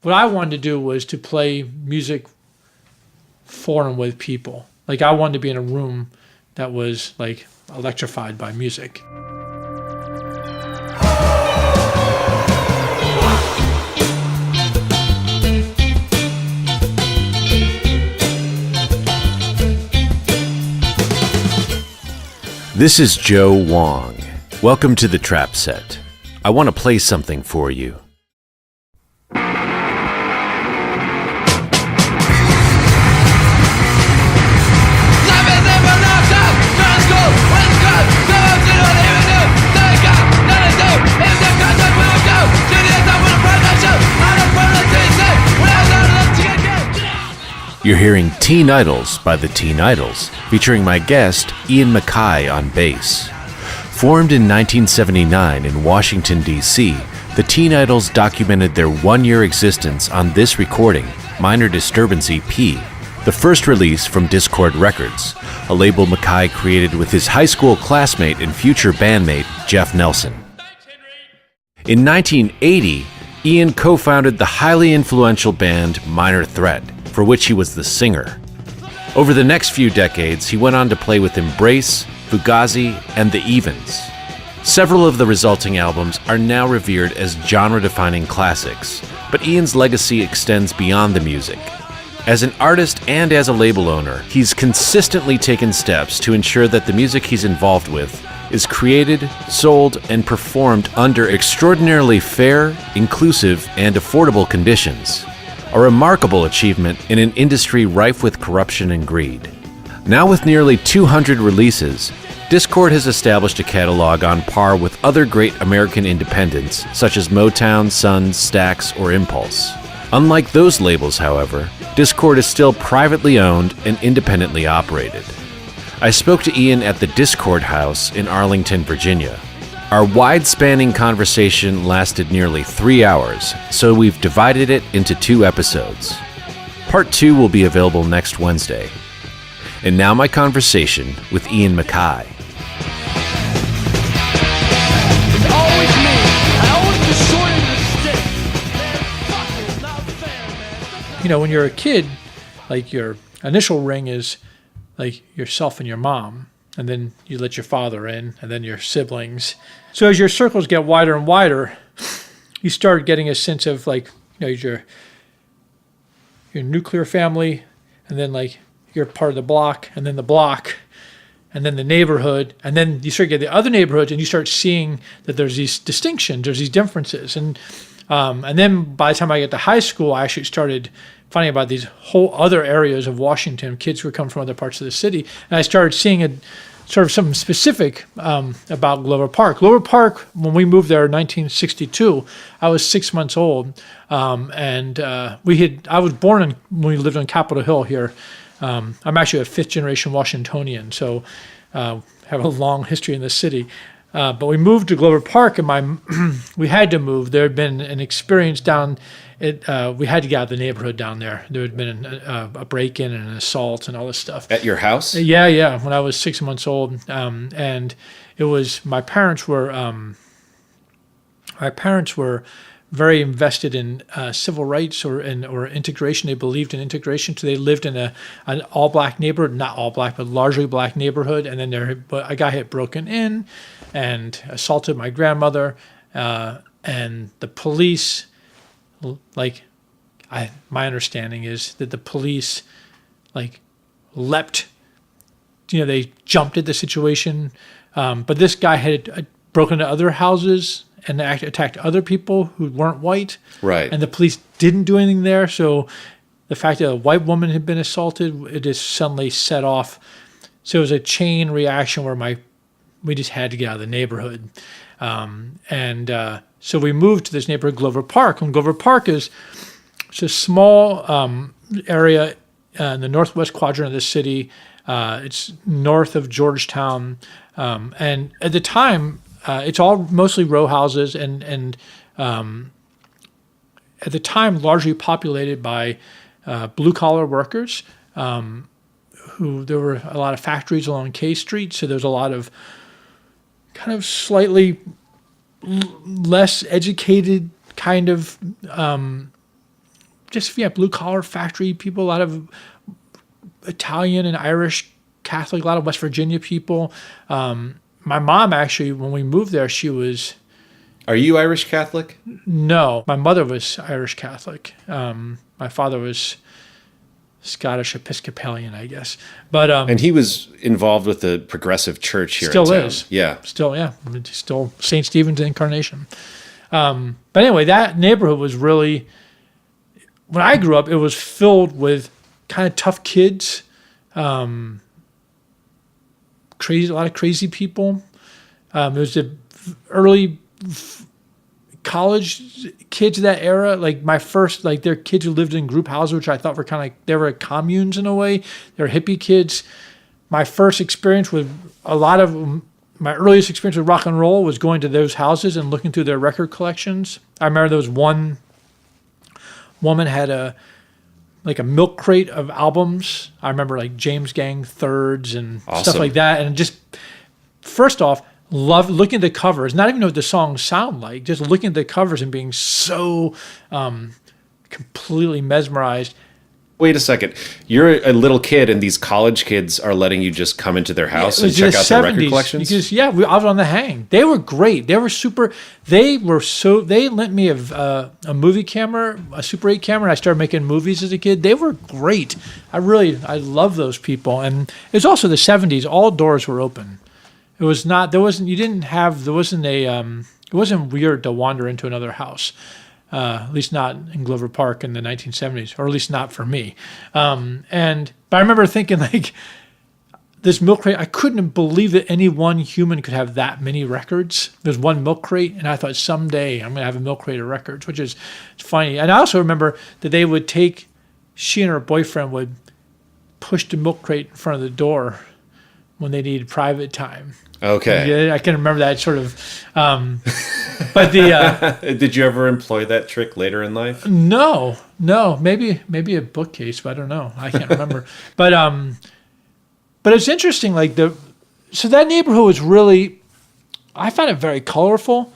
what I wanted to do was to play music for and with people. Like, I wanted to be in a room that was like electrified by music. This is Joe Wong. Welcome to the Trap Set. I want to play something for you. You're hearing Teen Idols by the Teen Idols, featuring my guest, Ian MacKaye, on bass. Formed in 1979 in Washington, D.C., the Teen Idols documented their one-year existence on this recording, Minor Disturbance EP, the first release from Dischord Records, a label MacKaye created with his high school classmate and future bandmate, Jeff Nelson. In 1980, Ian co-founded the highly influential band Minor Threat, for which he was the singer. Over the next few decades, he went on to play with Embrace, Fugazi, and The Evens. Several of the resulting albums are now revered as genre-defining classics, but Ian's legacy extends beyond the music. As an artist and as a label owner, he's consistently taken steps to ensure that the music he's involved with is created, sold, and performed under extraordinarily fair, inclusive, and affordable conditions. A remarkable achievement in an industry rife with corruption and greed. Now with nearly 200 releases, Dischord has established a catalog on par with other great American independents such as Motown, Sun, Stax, or Impulse. Unlike those labels, however, Dischord is still privately owned and independently operated. I spoke to Ian at the Dischord House in Arlington, Virginia. Our wide-spanning conversation lasted nearly 3 hours, so we've divided it into 2 episodes. Part 2 will be available next Wednesday. And now my conversation with Ian MacKaye. It's always me. I always destroy the stick. Man, fuck, it's not fair, man. You know, when you're a kid, like, your initial ring is like yourself and your mom, and then you let your father in, and then your siblings. So as your circles get wider and wider, you start getting a sense of, like, you know, your nuclear family, and then, like, you're part of the block, and then the neighborhood, and then you start getting the other neighborhoods, and you start seeing that there's these distinctions, there's these differences, and then by the time I get to high school, I actually started finding about these whole other areas of Washington, kids who would come from other parts of the city, and I started seeing sort of something specific about Glover Park. Glover Park, when we moved there in 1962, I was 6 months old, and I was born when we lived on Capitol Hill here. I'm actually a fifth-generation Washingtonian, so have a long history in the city. But we moved to Glover Park, and we had to move. There had been an experience down. We had to get out of the neighborhood down there. There had been a break-in and an assault and all this stuff. At your house? Yeah. When I was 6 months old, and it was my parents were very invested in civil rights or integration. They believed in integration, so they lived in an all-black neighborhood, not all black, but largely black neighborhood. And then a guy had broken in and assaulted my grandmother, and the police. My understanding is that the police, leapt. They jumped at the situation, but this guy had broken into other houses and attacked other people who weren't white. Right. And the police didn't do anything there. So the fact that a white woman had been assaulted, it just suddenly set off. So it was a chain reaction where we just had to get out of the neighborhood. So we moved to this neighborhood, Glover Park. And Glover Park it's a small area in the northwest quadrant of the city. It's north of Georgetown. And at the time, it's all mostly row houses and at the time largely populated by blue-collar workers. There were a lot of factories along K Street, so there's a lot of kind of slightly less educated kind of just blue collar factory people, a lot of Italian and Irish Catholic, a lot of West Virginia people. My mom actually, when we moved there, she was. Are you Irish Catholic? No, my mother was Irish Catholic. My father was Scottish Episcopalian, I guess. But and he was involved with the Progressive Church here. Still in town. is. Yeah. Still St. Stephen's Incarnation. But anyway, that neighborhood was really. When I grew up, it was filled with kind of tough kids, a lot of crazy people. It was the early college kids of that era. Like my first, like their kids who lived in group houses, which I thought were kind of like, they were communes in a way. They were hippie kids. My first experience with my earliest experience with rock and roll was going to those houses and looking through their record collections. I remember there was one woman had a milk crate of albums. I remember like James Gang thirds and stuff like that. And just first off, love looking at the covers, not even know what the songs sound like, just looking at the covers and being so completely mesmerized. Wait a second. You're a little kid and these college kids are letting you just come into their house and check out their record collections? Because, I was on the hang. They were great. They were super. They lent me a movie camera, a Super 8 camera, and I started making movies as a kid. They were great. I love those people. And it was also the 70s. All doors were open. It was not, it wasn't weird to wander into another house. At least not in Glover Park in the 1970s, or at least not for me. But I remember thinking like this milk crate, I couldn't believe that any one human could have that many records. There's one milk crate, and I thought someday I'm going to have a milk crate of records, which is funny. And I also remember that she and her boyfriend would push the milk crate in front of the door when they needed private time. Okay. Yeah, I can remember that sort of. But did you ever employ that trick later in life? No. Maybe a bookcase, but I don't know. I can't remember. But it's interesting. So that neighborhood was really, I found it very colorful.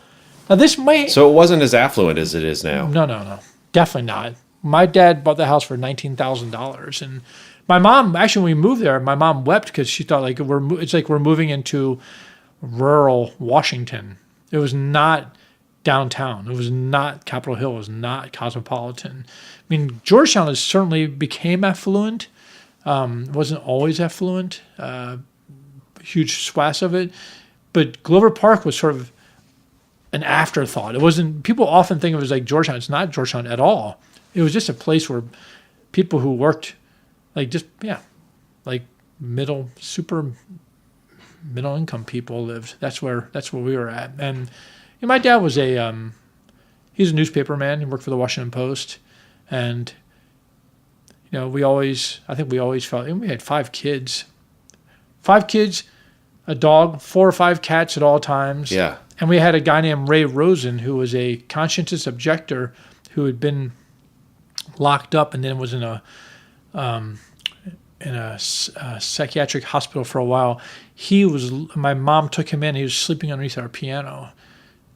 Now So it wasn't as affluent as it is now. No, definitely not. My dad bought the house for $19,000, and my mom, actually, when we moved there, my mom wept because she thought it's like we're moving into rural Washington. It was not downtown. It was not Capitol Hill. It was not cosmopolitan. I mean, Georgetown certainly became affluent. It wasn't always affluent, huge swaths of it. But Glover Park was sort of an afterthought. It wasn't, people often think of it as like Georgetown. It's not Georgetown at all. It was just a place where people who worked super middle income people lived. That's where we were at. And my dad was he's a newspaper man. He worked for the Washington Post, and we always felt, and we had 5 kids, a dog, 4 or 5 cats at all times. Yeah. And we had a guy named Ray Rosen who was a conscientious objector who had been locked up and then was in a psychiatric hospital for a while. My mom took him in. He was sleeping underneath our piano.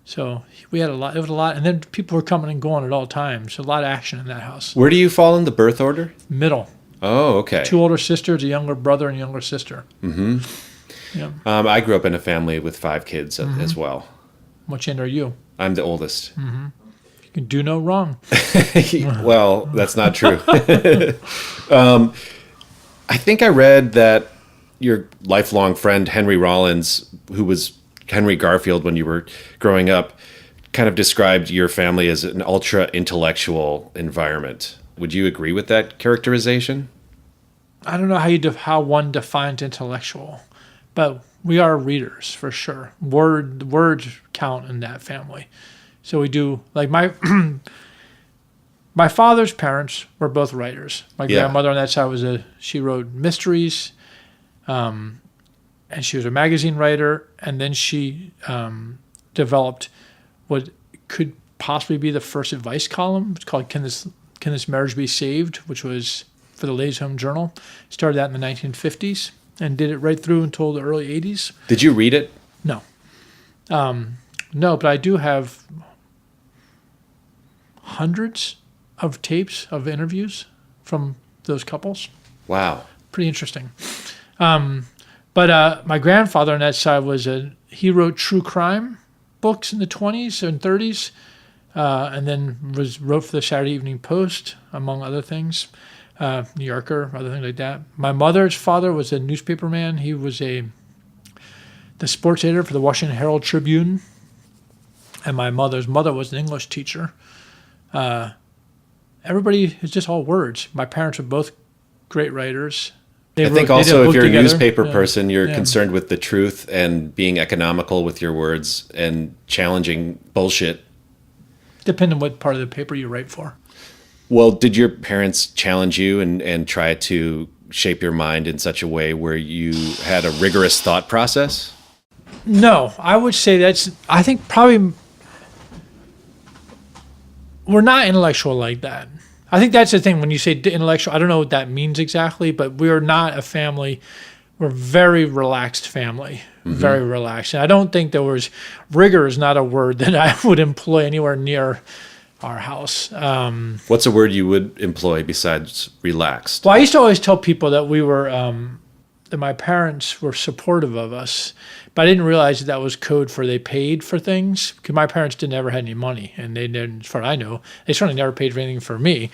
So we had a lot. It was a lot. And then people were coming and going at all times. So a lot of action in that house. Where do you fall in the birth order? Middle. Oh, okay. 2 older sisters, a younger brother, and a younger sister. Mm-hmm. Yeah. I grew up in a family with 5 kids as well. Which end are you? I'm the oldest. Mm-hmm. You can do no wrong. Well, that's not true. I think I read that your lifelong friend Henry Rollins, who was Henry Garfield when you were growing up, kind of described your family as an ultra-intellectual environment. Would you agree with that characterization? I don't know how one defines intellectual, but we are readers for sure. Words count in that family. So we do, like my father's parents were both writers. My grandmother on that side she wrote mysteries, and she was a magazine writer, and then she developed what could possibly be the first advice column. It's called Can This Marriage Be Saved?, which was for the Ladies' Home Journal. Started that in the 1950s and did it right through until the early 80s. Did you read it? No. No, but I do have hundreds of tapes of interviews from those couples. Wow. Pretty interesting. But my grandfather on that side he wrote true crime books in the 20s and 30s, and then wrote for the Saturday Evening Post, among other things, New Yorker, other things like that. My mother's father was a newspaperman. He was the sports editor for the Washington Herald Tribune, and my mother's mother was an English teacher. Everybody is just all words. My parents were both great writers. I think also if you're a newspaper Yeah. person, you're Yeah. concerned with the truth and being economical with your words and challenging bullshit. Depending on what part of the paper you write for. Well, did your parents challenge you and try to shape your mind in such a way where you had a rigorous thought process? No, I would say I think probably we're not intellectual like that. I think that's the thing when you say intellectual, I don't know what that means exactly, but we're not a family. We're a very relaxed family, very relaxed. And I don't think rigor is not a word that I would employ anywhere near our house. What's a word you would employ besides relaxed? Well, I used to always tell people that that my parents were supportive of us, but I didn't realize that was code for they paid for things, because my parents didn't ever had any money, and they didn't, as far as I know, they certainly never paid for anything for me.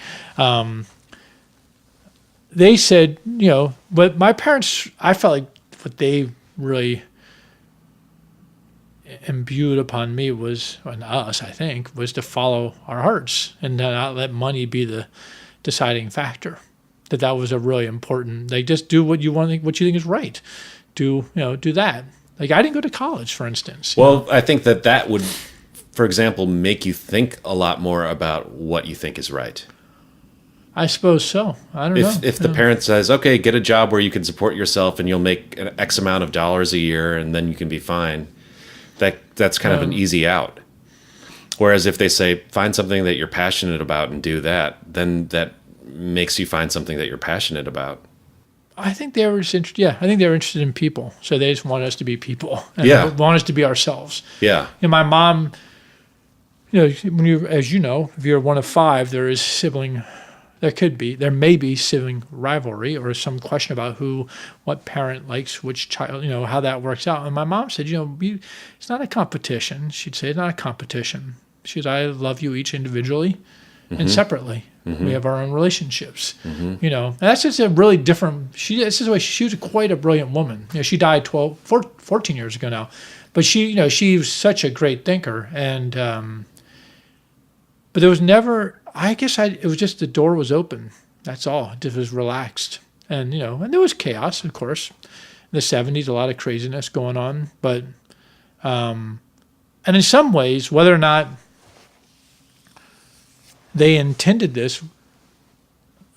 They said, but my parents, I felt like what they really imbued upon me and us, I think, was to follow our hearts and not let money be the deciding factor. That was a really important. Like, just do what you want, what you think is right. Do that. Like, I didn't go to college, for instance. Well, I think that would, for example, make you think a lot more about what you think is right. I suppose so. I don't know. If the parent says, okay, get a job where you can support yourself and you'll make an X amount of dollars a year and then you can be fine, that's kind of an easy out. Whereas if they say, find something that you're passionate about and do that, then that makes you find something that you're passionate about. I think they were just interested. Yeah, I think they were interested in people. So they just wanted us to be people. And Yeah. want us to be ourselves. Yeah. And my mom, as you know, if you're one of five, there may be sibling rivalry or some question about what parent likes which child, how that works out. And my mom said, it's not a competition. She'd say, it's not a competition. She said, I love you each individually and separately. We have our own relationships. And that's just a really different, she was quite a brilliant woman. She died 14 years ago now. But she was such a great thinker. And, but there was never, it was just the door was open. That's all. It just was relaxed. And, and there was chaos, of course. In the 70s, a lot of craziness going on. But, and in some ways, whether or not they intended this,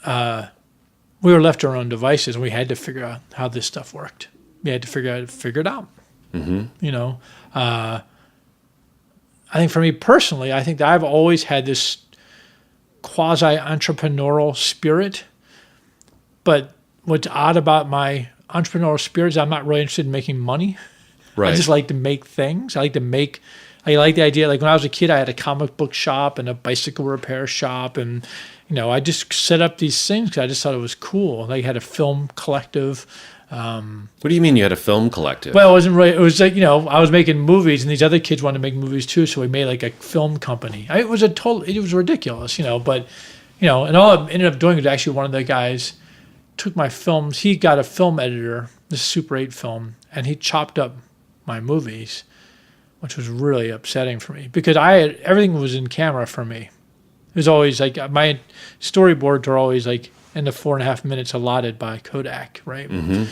we were left to our own devices, and we had to figure out how this stuff worked. We had to figure it out. I think for me personally, I think that I've always had this quasi-entrepreneurial spirit. But what's odd about my entrepreneurial spirit is I'm not really interested in making money. Right. I just like to make things. I like the idea, like when I was a kid, I had a comic book shop and a bicycle repair shop. And, I just set up these things because I just thought it was cool. Like, I had a film collective. What do you mean you had a film collective? Well, it wasn't really, it was like, I was making movies and these other kids wanted to make movies too. So we made like a film company. It was ridiculous, but, and all I ended up doing was actually one of the guys took my films. He got a film editor, this Super 8 film, and he chopped up my movies, which was really upsetting for me because everything was in camera for me. It was always like my storyboards are always like in the 4.5 minutes allotted by Kodak, right? And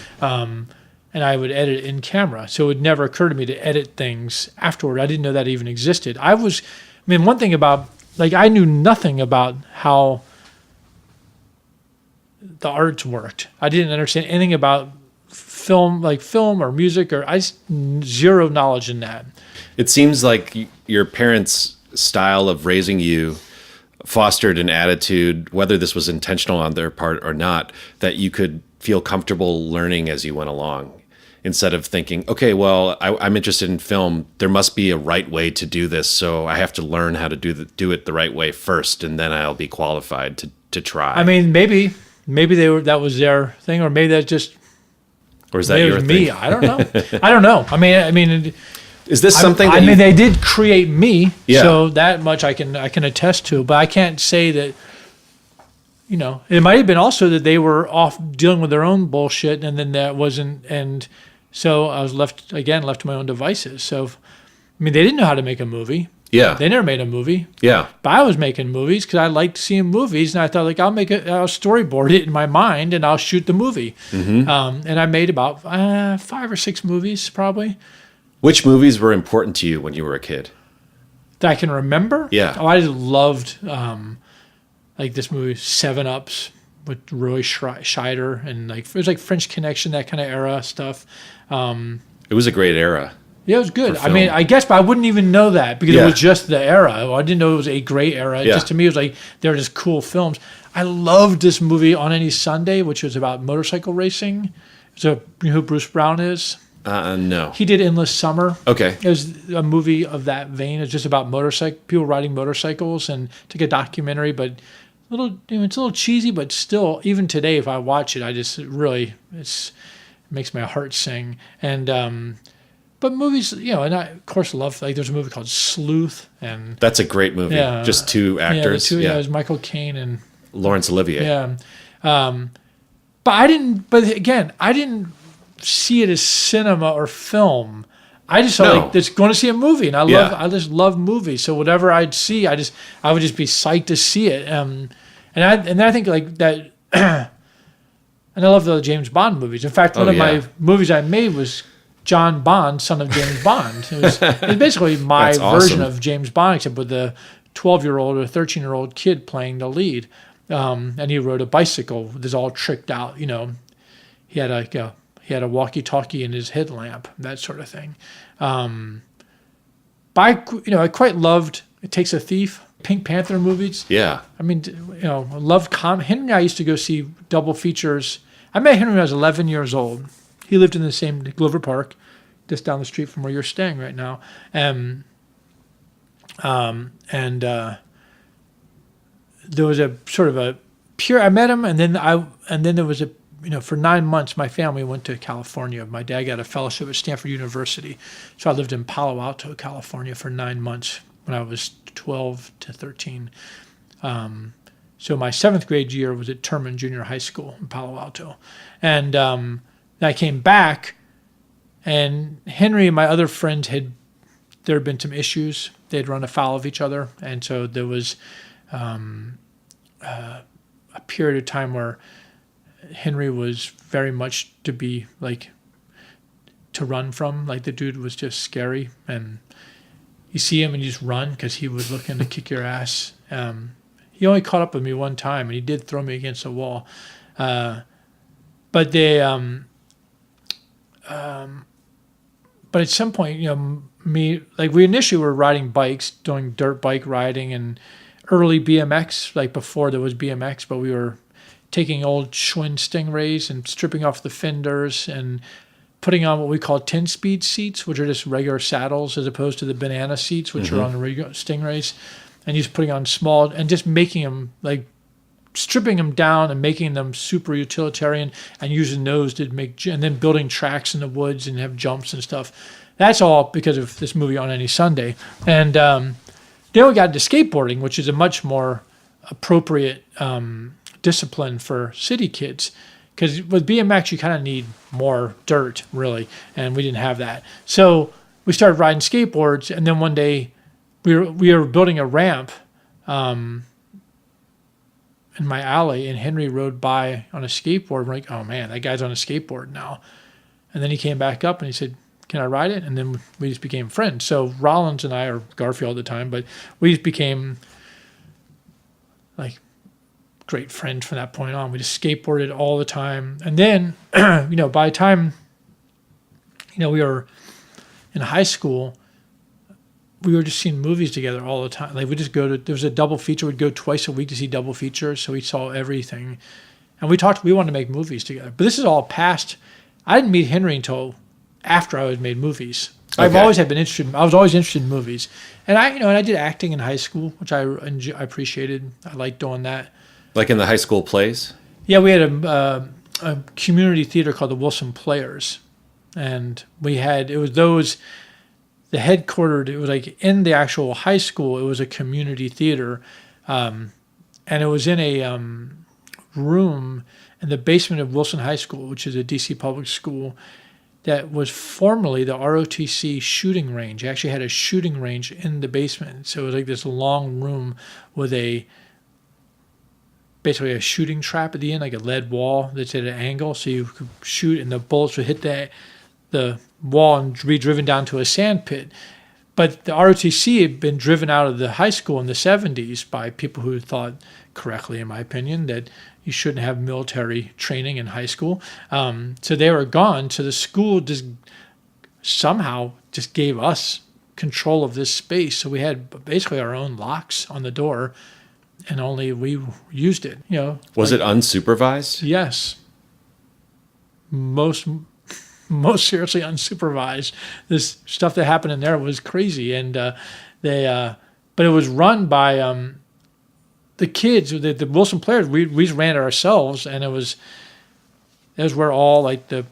I would edit in camera. So it would never occur to me to edit things afterward. I didn't know that even existed. One thing about, like, I knew nothing about how the arts worked. I didn't understand anything about film or music, or zero knowledge in that. It seems like your parents' style of raising you fostered an attitude, whether this was intentional on their part or not, that you could feel comfortable learning as you went along. instead of thinking, okay, well, I'm interested in film. There must be a right way to do this, so I have to learn how to do it the right way first, and then I'll be qualified to try. I mean, maybe that was their thing, or maybe that's just, or is that your thing? Me? I don't know. I don't know. I mean, is this something? I mean, they did create me, Yeah. so that much I can attest to. But I can't say that. You know, it might have been also that they were off dealing with their own bullshit, and then that wasn't, and so I was left to my own devices. So, I mean, they didn't know how to make a movie. Yeah. They never made a movie. Yeah. But I was making movies because I liked seeing movies, and I thought, like, I'll storyboard it in my mind, and I'll shoot the movie. Mm-hmm. And I made about 5 or 6 movies, probably. Which movies were important to you when you were a kid? That I can remember. Yeah. Oh, I just loved, like this movie, 7 Ups with Roy Scheider, and like it was like French Connection, that kind of era stuff. It was a great era. Yeah, it was good. For I mean, film. I guess, but I wouldn't even know that because Yeah. it was just the era. I didn't know it was a great era. Yeah. Just to me, it was like they were just cool films. I loved this movie On Any Sunday, which was about motorcycle racing. So you know who Bruce Brown is? No. He did Endless Summer. Okay. It was a movie of that vein. It's just about people riding motorcycles, and it's like a documentary, but it's a little cheesy, but still, even today, if I watch it, it makes my heart sing. And but movies, and I of course love, like there's a movie called Sleuth, and That's a great movie. Yeah. Just 2 actors. it was Michael Caine and Laurence Olivier. yeah. But I didn't see it as cinema or film. I just saw like just going to see a movie, and I just love movies. So whatever I'd see, I would just be psyched to see it. And I think like that, and I love the James Bond movies. In fact, one of my movies I made was John Bond, son of James Bond. It was basically my That's awesome. version of James Bond, except with a 12-year-old or 13-year-old kid playing the lead. And he rode a bicycle with his all tricked out. He had a walkie-talkie in his headlamp, that sort of thing. But I quite loved It Takes a Thief, Pink Panther movies. Yeah. I mean, I loved Henry and I used to go see double features. I met Henry when I was 11 years old. He lived in the same Glover Park, just down the street from where you're staying right now. There was a sort of a pure. I met him, and then there was a. For 9 months, my family went to California. My dad got a fellowship at Stanford University, so I lived in Palo Alto, California, for 9 months when I was 12 to 13. So my 7th grade year was at Terman Junior High School in Palo Alto, and I came back, and Henry and my other friends there had been some issues. They had run afoul of each other, and so there was a period of time where Henry was very much to run from. Like, the dude was just scary, and you see him and you just run because he was looking to kick your ass. He only caught up with me one time, and he did throw me against a wall. But at some point, we initially were riding bikes, doing dirt bike riding and early BMX, like before there was BMX, but we were taking old Schwinn Stingrays and stripping off the fenders and putting on what we call 10-speed seats, which are just regular saddles as opposed to the banana seats, which are on the regular Stingrays. And just putting on small and just making them, like stripping them down and making them super utilitarian and using those to and then building tracks in the woods and have jumps and stuff. That's all because of this movie On Any Sunday. And then we got into skateboarding, which is a much more appropriate discipline for city kids, because with BMX you kind of need more dirt, really, and we didn't have that. So we started riding skateboards, and then one day we were building a ramp in my alley, and Henry rode by on a skateboard. We're like, oh man, that guy's on a skateboard now. And then he came back up and he said, can I ride it? And then we just became friends. So Rollins and I, or Garfield at the time, but we just became like great friends from that point on. We just skateboarded all the time. And then, by the time, we were in high school, we were just seeing movies together all the time. Like, we just there was a double feature. We'd go twice a week to see double features. So we saw everything. And we wanted to make movies together. But this is all past. I didn't meet Henry until after I had made movies. I was Okay. always interested in movies, and I did acting in high school, which I appreciated. I liked doing that. Like in the high school plays? Yeah, we had a community theater called the Wilson Players, and it was the headquartered. It was like in the actual high school. It was a community theater, and it was in a room in the basement of Wilson High School, which is a DC public school. That was formerly the ROTC shooting range. It actually had a shooting range in the basement. So it was like this long room with basically a shooting trap at the end, like a lead wall that's at an angle. So you could shoot and the bullets would hit the wall and be driven down to a sand pit. But the ROTC had been driven out of the high school in the 70s by people who thought, correctly in my opinion, that you shouldn't have military training in high school. So they were gone. So the school just somehow just gave us control of this space. So we had basically our own locks on the door, and only we used it. Was it unsupervised? Yes. Most seriously unsupervised. This stuff that happened in there was crazy, and but it was run by the kids, the Wilson Players. We ran it ourselves, and it was where all like the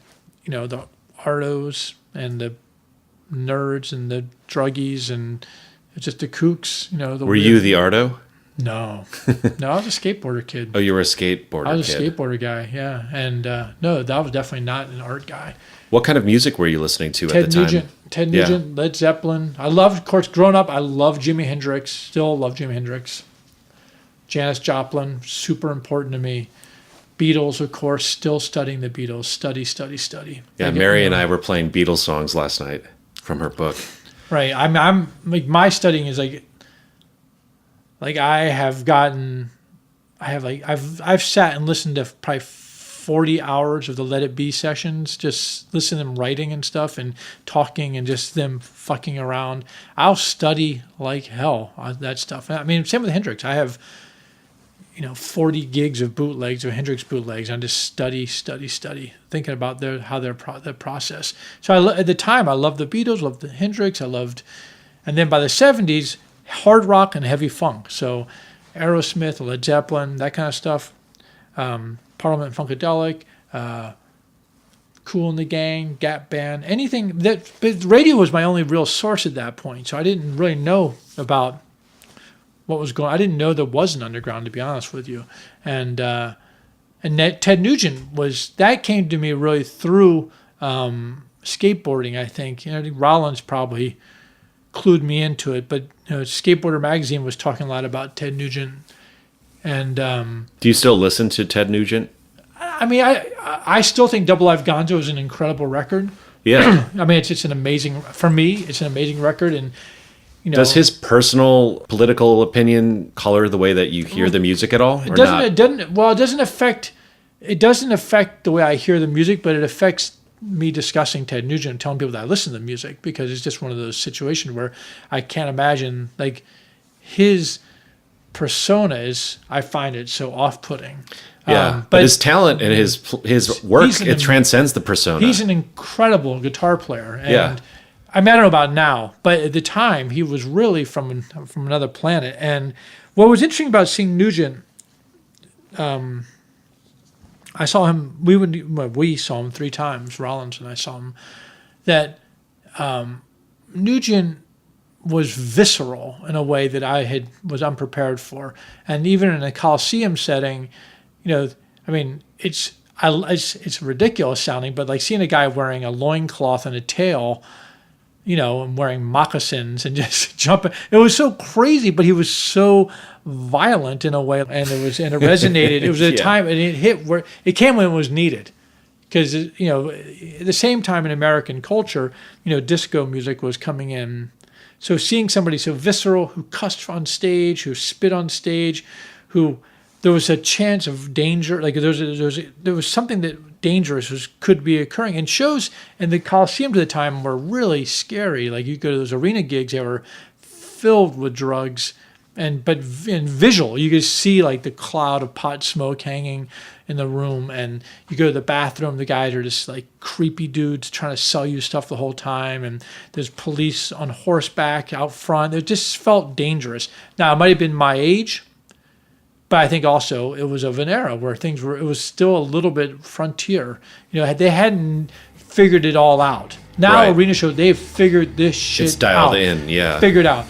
artos and the nerds and the druggies and just the kooks. Were you the Arto? No, I was a skateboarder kid. Oh, you were a skateboarder. I was a kid. skateboarder guy, yeah, and no, that was definitely not an art guy. What kind of music were you listening to at the time? Ted Nugent, Led Zeppelin. I loved, of course, growing up, I loved Jimi Hendrix. Still love Jimi Hendrix. Janis Joplin, super important to me. Beatles, of course, still studying the Beatles. Study. Yeah, Mary and I were playing Beatles songs last night from her book. Right. I'm like, my studying is I've sat and listened to probably 40 hours of the Let It Be sessions, just listening to them writing and stuff and talking and just them fucking around. I'll study like hell on that stuff. I mean, same with Hendrix. I have, 40 gigs of bootlegs or Hendrix bootlegs. I just study, thinking about their process. So at the time, I loved the Beatles, loved the Hendrix, and then by the 70s, hard rock and heavy funk. So Aerosmith, Led Zeppelin, that kind of stuff. Parliament Funkadelic, Kool and the Gang, Gap Band, anything but radio was my only real source at that point. So I didn't really know about what was going on. I didn't know there was an underground, to be honest with you. And Ted Nugent came to me really through skateboarding, I think. I think Rollins probably clued me into it, but Skateboarder magazine was talking a lot about Ted Nugent. And do you still listen to Ted Nugent? I mean, I still think Double Live Gonzo is an incredible record. Yeah. I mean, it's an amazing, for me, it's an amazing record. And does his personal political opinion color the way that you hear the music at all? It doesn't affect the way I hear the music, but it affects me discussing Ted Nugent and telling people that I listen to the music, because it's just one of those situations where I can't imagine, like, his persona I find it so off-putting. Yeah, but his talent and his work, it transcends the persona. He's an incredible guitar player. And I mean, I don't know about now, but at the time, he was really from another planet. And what was interesting about seeing Nugent, I saw him, we saw him 3 times, Rollins and I saw him, that Nugent was visceral in a way that I was unprepared for. And even in a Coliseum setting, I mean, it's ridiculous sounding, but like seeing a guy wearing a loincloth and a tail, and wearing moccasins and just jumping, it was so crazy, but he was so violent in a way, and it resonated. It was a time, and it hit where it came when it was needed. Because, at the same time in American culture, disco music was coming in. So seeing somebody so visceral, who cussed on stage, who spit on stage, who there was a chance of danger, like there was something that dangerous could be occurring. And shows in the Coliseum at the time were really scary. Like you go to those arena gigs, they were filled with drugs, but in visual, you could see like the cloud of pot smoke hanging in the room, and you go to the bathroom, the guys are just like creepy dudes trying to sell you stuff the whole time, and there's police on horseback out front. It just felt dangerous. Now, it might have been my age, but I think also it was of an era where it was still a little bit frontier. They hadn't figured it all out. Now, Right. arena shows, they've figured this shit out. It's dialed in, yeah. Figured out.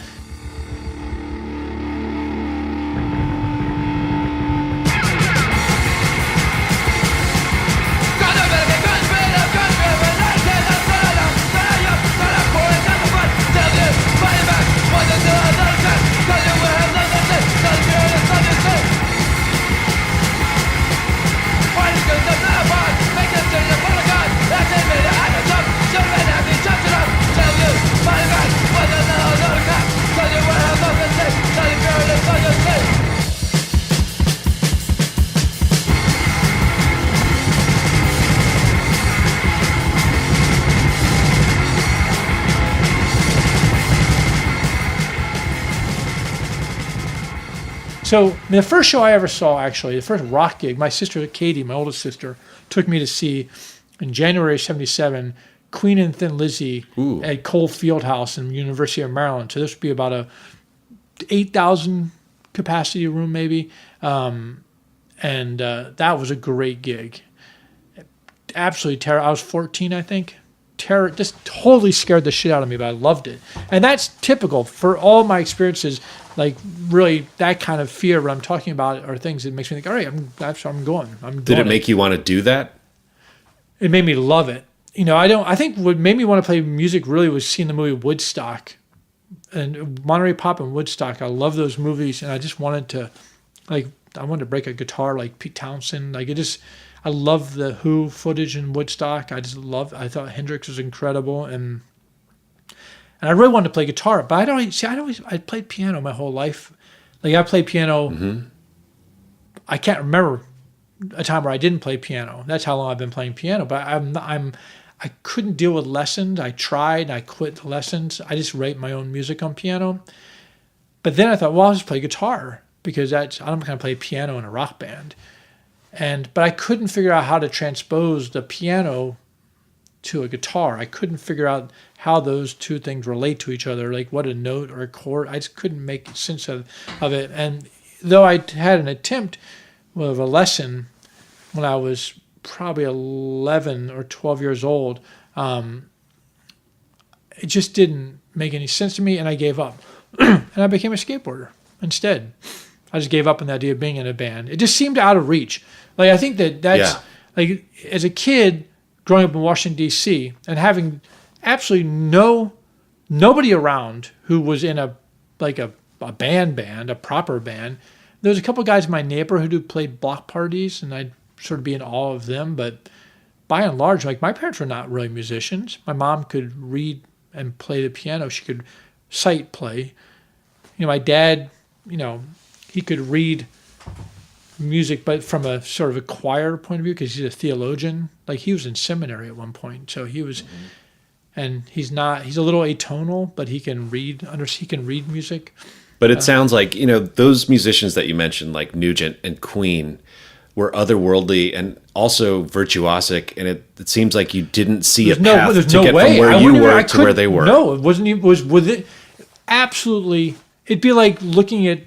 So the first show I ever saw, actually, the first rock gig, my sister Katie, my oldest sister, took me to see in January of '77, Queen and Thin Lizzy at Cole Fieldhouse in University of Maryland. So this would be about a 8,000 capacity room maybe. And that was a great gig. Absolutely terrible. I was 14, I think. Just totally scared the shit out of me, but I loved it. And that's typical for all my experiences. Like really, that kind of fear what I'm talking about are things that makes me think, all right, I'm going. Did it make you want to do that? It made me love it. I think what made me want to play music really was seeing the movie Woodstock and Monterey Pop and Woodstock. I love those movies, and I just wanted to, I wanted to break a guitar like Pete Townsend. I love the Who footage in Woodstock. I thought Hendrix was incredible, and I really wanted to play guitar, but I played piano my whole life. I played piano. Mm-hmm. I can't remember a time where I didn't play piano. That's how long I've been playing piano. But I couldn't deal with lessons. I tried, and I quit the lessons. I just write my own music on piano. But then I thought, well, I'll just play guitar because I'm going to play piano in a rock band. But I couldn't figure out how to transpose the piano to a guitar. I couldn't figure out how those two things relate to each other, like what a note or a chord. I just couldn't make sense of it. And though I had an attempt of a lesson when I was probably 11 or 12 years old, it just didn't make any sense to me, and I gave up. And I became a skateboarder instead. I just gave up on the idea of being in a band. It just seemed out of reach. I think that's as a kid growing up in Washington, D.C., and having absolutely nobody around who was in a band, a proper band. There was a couple of guys in my neighborhood who played block parties, and I'd sort of be in awe of them. But by and large, my parents were not really musicians. My mom could read and play the piano. She could sight play. My dad, he could read music, but from a sort of a choir point of view, because he's a theologian. He was in seminary at one point, so he was, and he's a little atonal, but he can read music. But it sounds like, those musicians that you mentioned, like Nugent and Queen, were otherworldly and also virtuosic, and it seems like you didn't see a path to get from where you were to where they were. No, it wasn't. It was with it. Absolutely, it'd be like looking at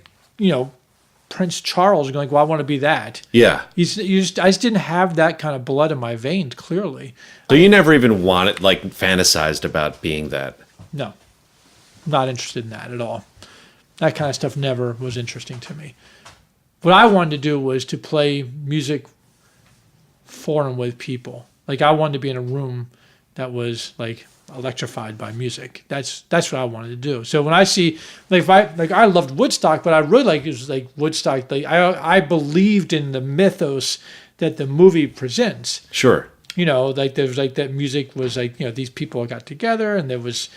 Prince Charles and going, well, I want to be that. Yeah. I just didn't have that kind of blood in my veins, clearly. So you never even fantasized about being that? No. Not interested in that at all. That kind of stuff never was interesting to me. What I wanted to do was to play music for and with people. I wanted to be in a room that was electrified by music. That's what I wanted to do. So when I see I loved Woodstock, but I really Woodstock. I believed in the mythos that the movie presents. Sure. There was that music was these people got together and there was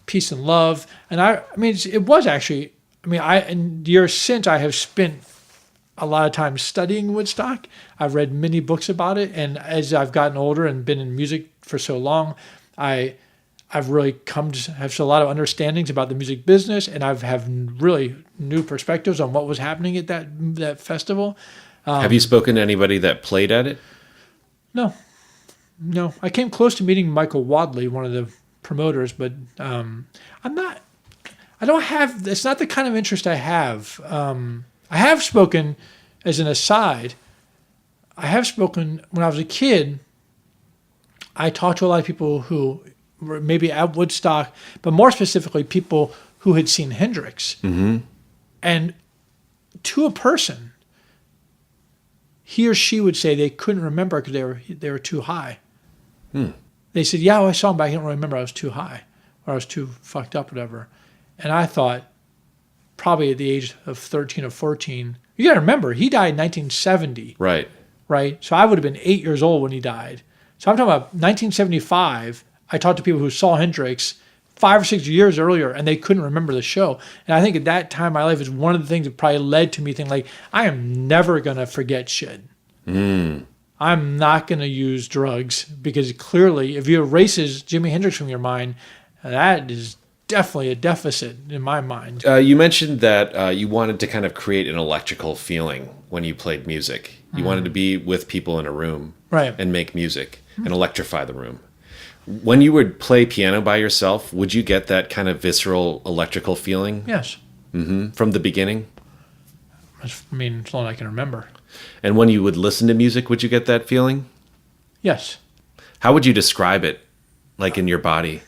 peace and love. And it was actually. In years since, I have spent a lot of time studying Woodstock. I've read many books about it, and as I've gotten older and been in music for so long, I I've really come to have a lot of understandings about the music business, and I've have really new perspectives on what was happening at that festival. Have you spoken to anybody that played at it? No. I came close to meeting Michael Wadley, one of the promoters, but it's not the kind of interest I have. I have spoken, as an aside, when I was a kid, I talked to a lot of people who were maybe at Woodstock, but more specifically, people who had seen Hendrix. Mm-hmm. And to a person, he or she would say they couldn't remember because they were too high. They said, yeah, well, I saw him, but I don't remember. I was too high, or I was too fucked up, whatever. And I thought, probably at the age of 13 or 14, you got to remember, he died in 1970. Right. So I would have been 8 years old when he died. So I'm talking about 1975. I talked to people who saw Hendrix 5 or 6 years earlier, and they couldn't remember the show. And I think at that time in my life is one of the things that probably led to me thinking, like, I am never going to forget shit. I'm not going to use drugs, because clearly if you erases Jimi Hendrix from your mind, that is definitely a deficit in my mind. You mentioned that you wanted to kind of create an electrical feeling when you played music. You wanted to be with people in a room, right, and make music and electrify the room. When you would play piano by yourself, would you get that kind of visceral electrical feeling? Yes. From the beginning? I mean, as long as I can remember. And when you would listen to music, would you get that feeling? Yes. How would you describe it, like in your body?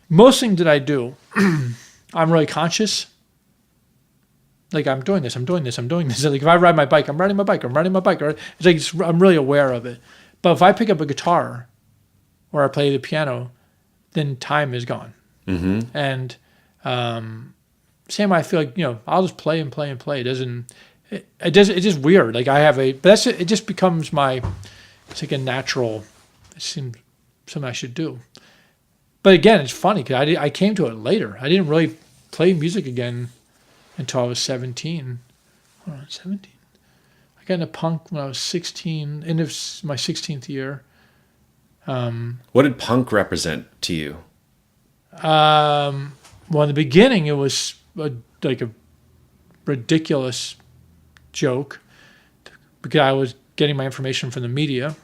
Most things that I do, I'm really conscious. Like, I'm doing this. Like, if I ride my bike, I'm riding my bike. Or it's like I'm really aware of it. But if I pick up a guitar or I play the piano, then time is gone. Mm-hmm. And same, I feel like, I'll just play and play and play. It's just weird. Like, it just becomes it's like a natural, it seems something I should do. But again, it's funny because I came to it later. I didn't really play music again until I was 17. Hold on, 17? I got into punk when I was 16, end of my 16th year. What did punk represent to you? Well, in the beginning, it was like a ridiculous joke because I was getting my information from the media.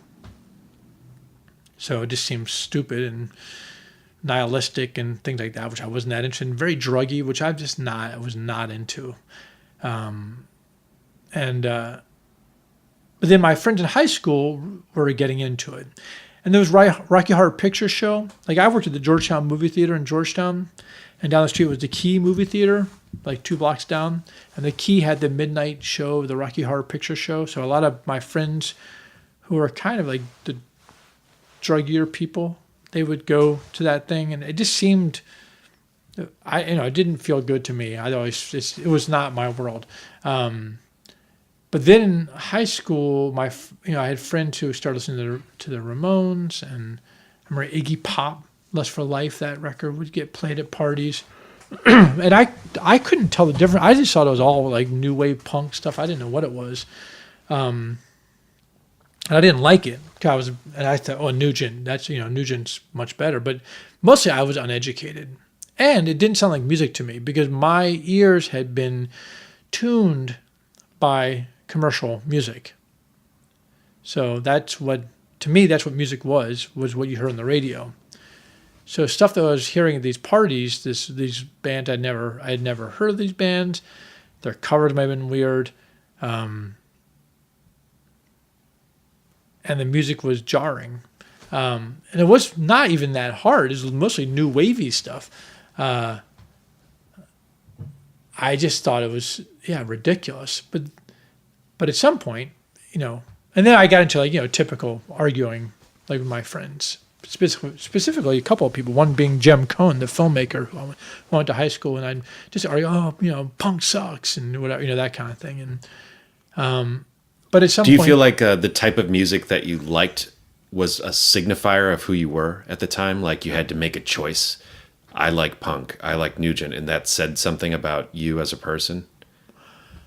So it just seemed stupid and nihilistic and things like that, which I wasn't that interested in. Very druggy, which I was not into. But then my friends in high school were getting into it. And there was Rocky Horror Picture Show. Like, I worked at the Georgetown movie theater in Georgetown, and down the street was the Key movie theater, like 2 blocks down. And the Key had the midnight show, the Rocky Horror Picture Show. So a lot of my friends who were kind of like the druggier people, they would go to that thing, and it just seemed, it didn't feel good to me. It was not my world. But then in high school, I had friends who started listening to the Ramones, and I remember Iggy Pop, Lust for Life, that record would get played at parties. And I couldn't tell the difference. I just thought it was all like new wave punk stuff. I didn't know what it was. And I didn't like it. And I thought, Nugent, Nugent's much better. But mostly I was uneducated. And it didn't sound like music to me because my ears had been tuned by commercial music. So that's what music was what you heard on the radio. So stuff that I was hearing at these parties, these bands I had never heard of these bands. Their covers might have been weird. And the music was jarring. And it was not even that hard. It was mostly new wavy stuff. I just thought it was, ridiculous. But at some point, and then I got into typical arguing, like with my friends. Specifically, a couple of people, one being Jem Cohn, the filmmaker who I went to high school, and I'd just argue, punk sucks and whatever, that kind of thing. And but at some point, do you feel like the type of music that you liked was a signifier of who you were at the time? Like you had to make a choice. I like punk, I like Nugent, and that said something about you as a person?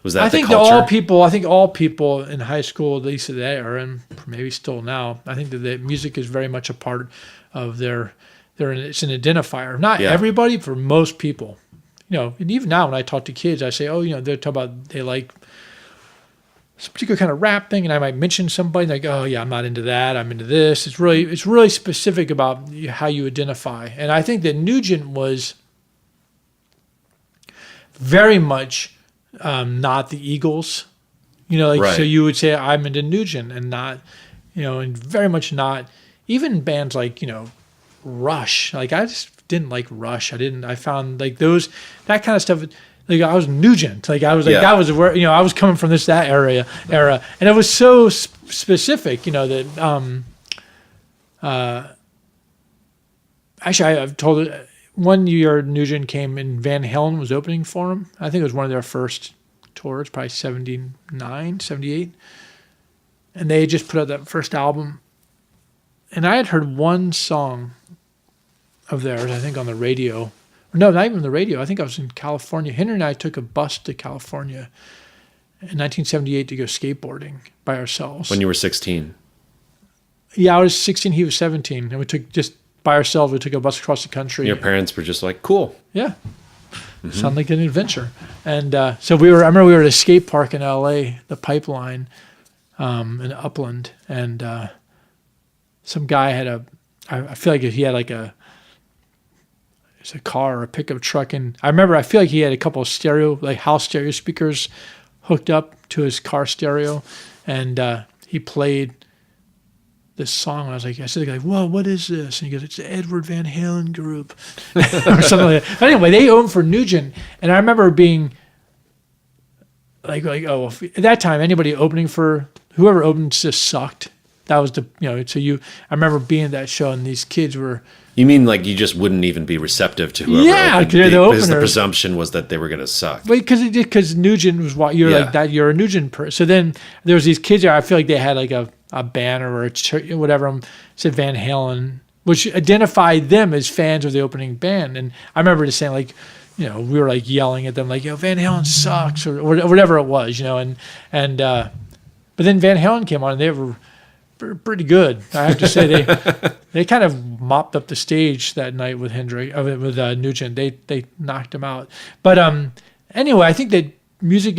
Was that I think the culture? I think all people in high school, at least at that era, and maybe still now, I think that the music is very much a part of it's an identifier. Not everybody, for most people. And even now when I talk to kids, I say, they're talking about they like some particular kind of rap thing, and I might mention somebody like, oh yeah, I'm not into that, I'm into this. It's really specific about how you identify. And I think that Nugent was very much not the Eagles, Right. So you would say I'm into Nugent and not, and very much not even bands like, Rush. Like I just didn't like Rush. I found like that kind of stuff. Like I was Nugent. Like I was like, that was where, I was coming from that era. And it was so specific, that, actually I've told it, one year Nugent came and Van Halen was opening for him. I think it was one of their first tours, probably 79, 78. And they had just put out that first album. And I had heard one song of theirs, I think on the radio. No, not even the radio. I think I was in California. Henry and I took a bus to California in 1978 to go skateboarding by ourselves. When you were 16. Yeah, I was 16, he was 17. And we took by ourselves, we took a bus across the country. Your parents were just like, cool. Yeah. Mm-hmm. Sounded like an adventure. And so I remember we were at a skate park in LA, the Pipeline, in Upland. And some guy had I feel like he had like a car or a pickup truck. And I feel like he had a couple of house stereo speakers hooked up to his car stereo. And he played this song. And I said, whoa, what is this? And he goes, it's the Edward Van Halen group. Or something like that. But anyway, they opened for Nugent. And I remember being at that time, anybody opening for, whoever opened just sucked. That was I remember being at that show and these kids were. You mean like you just wouldn't even be receptive to whoever opened? They're the openers. Because the presumption was that they were going to suck. Because Nugent was what you're like that. You're a Nugent person. So then there was these kids there. I feel like they had like a banner or a church, whatever, said Van Halen, which identified them as fans of the opening band. And I remember just saying we were like yelling at them like, Van Halen sucks or whatever it was, and but then Van Halen came on and they were pretty good. I have to say they kind of mopped up the stage that night with Nugent. They knocked him out. But anyway, I think that music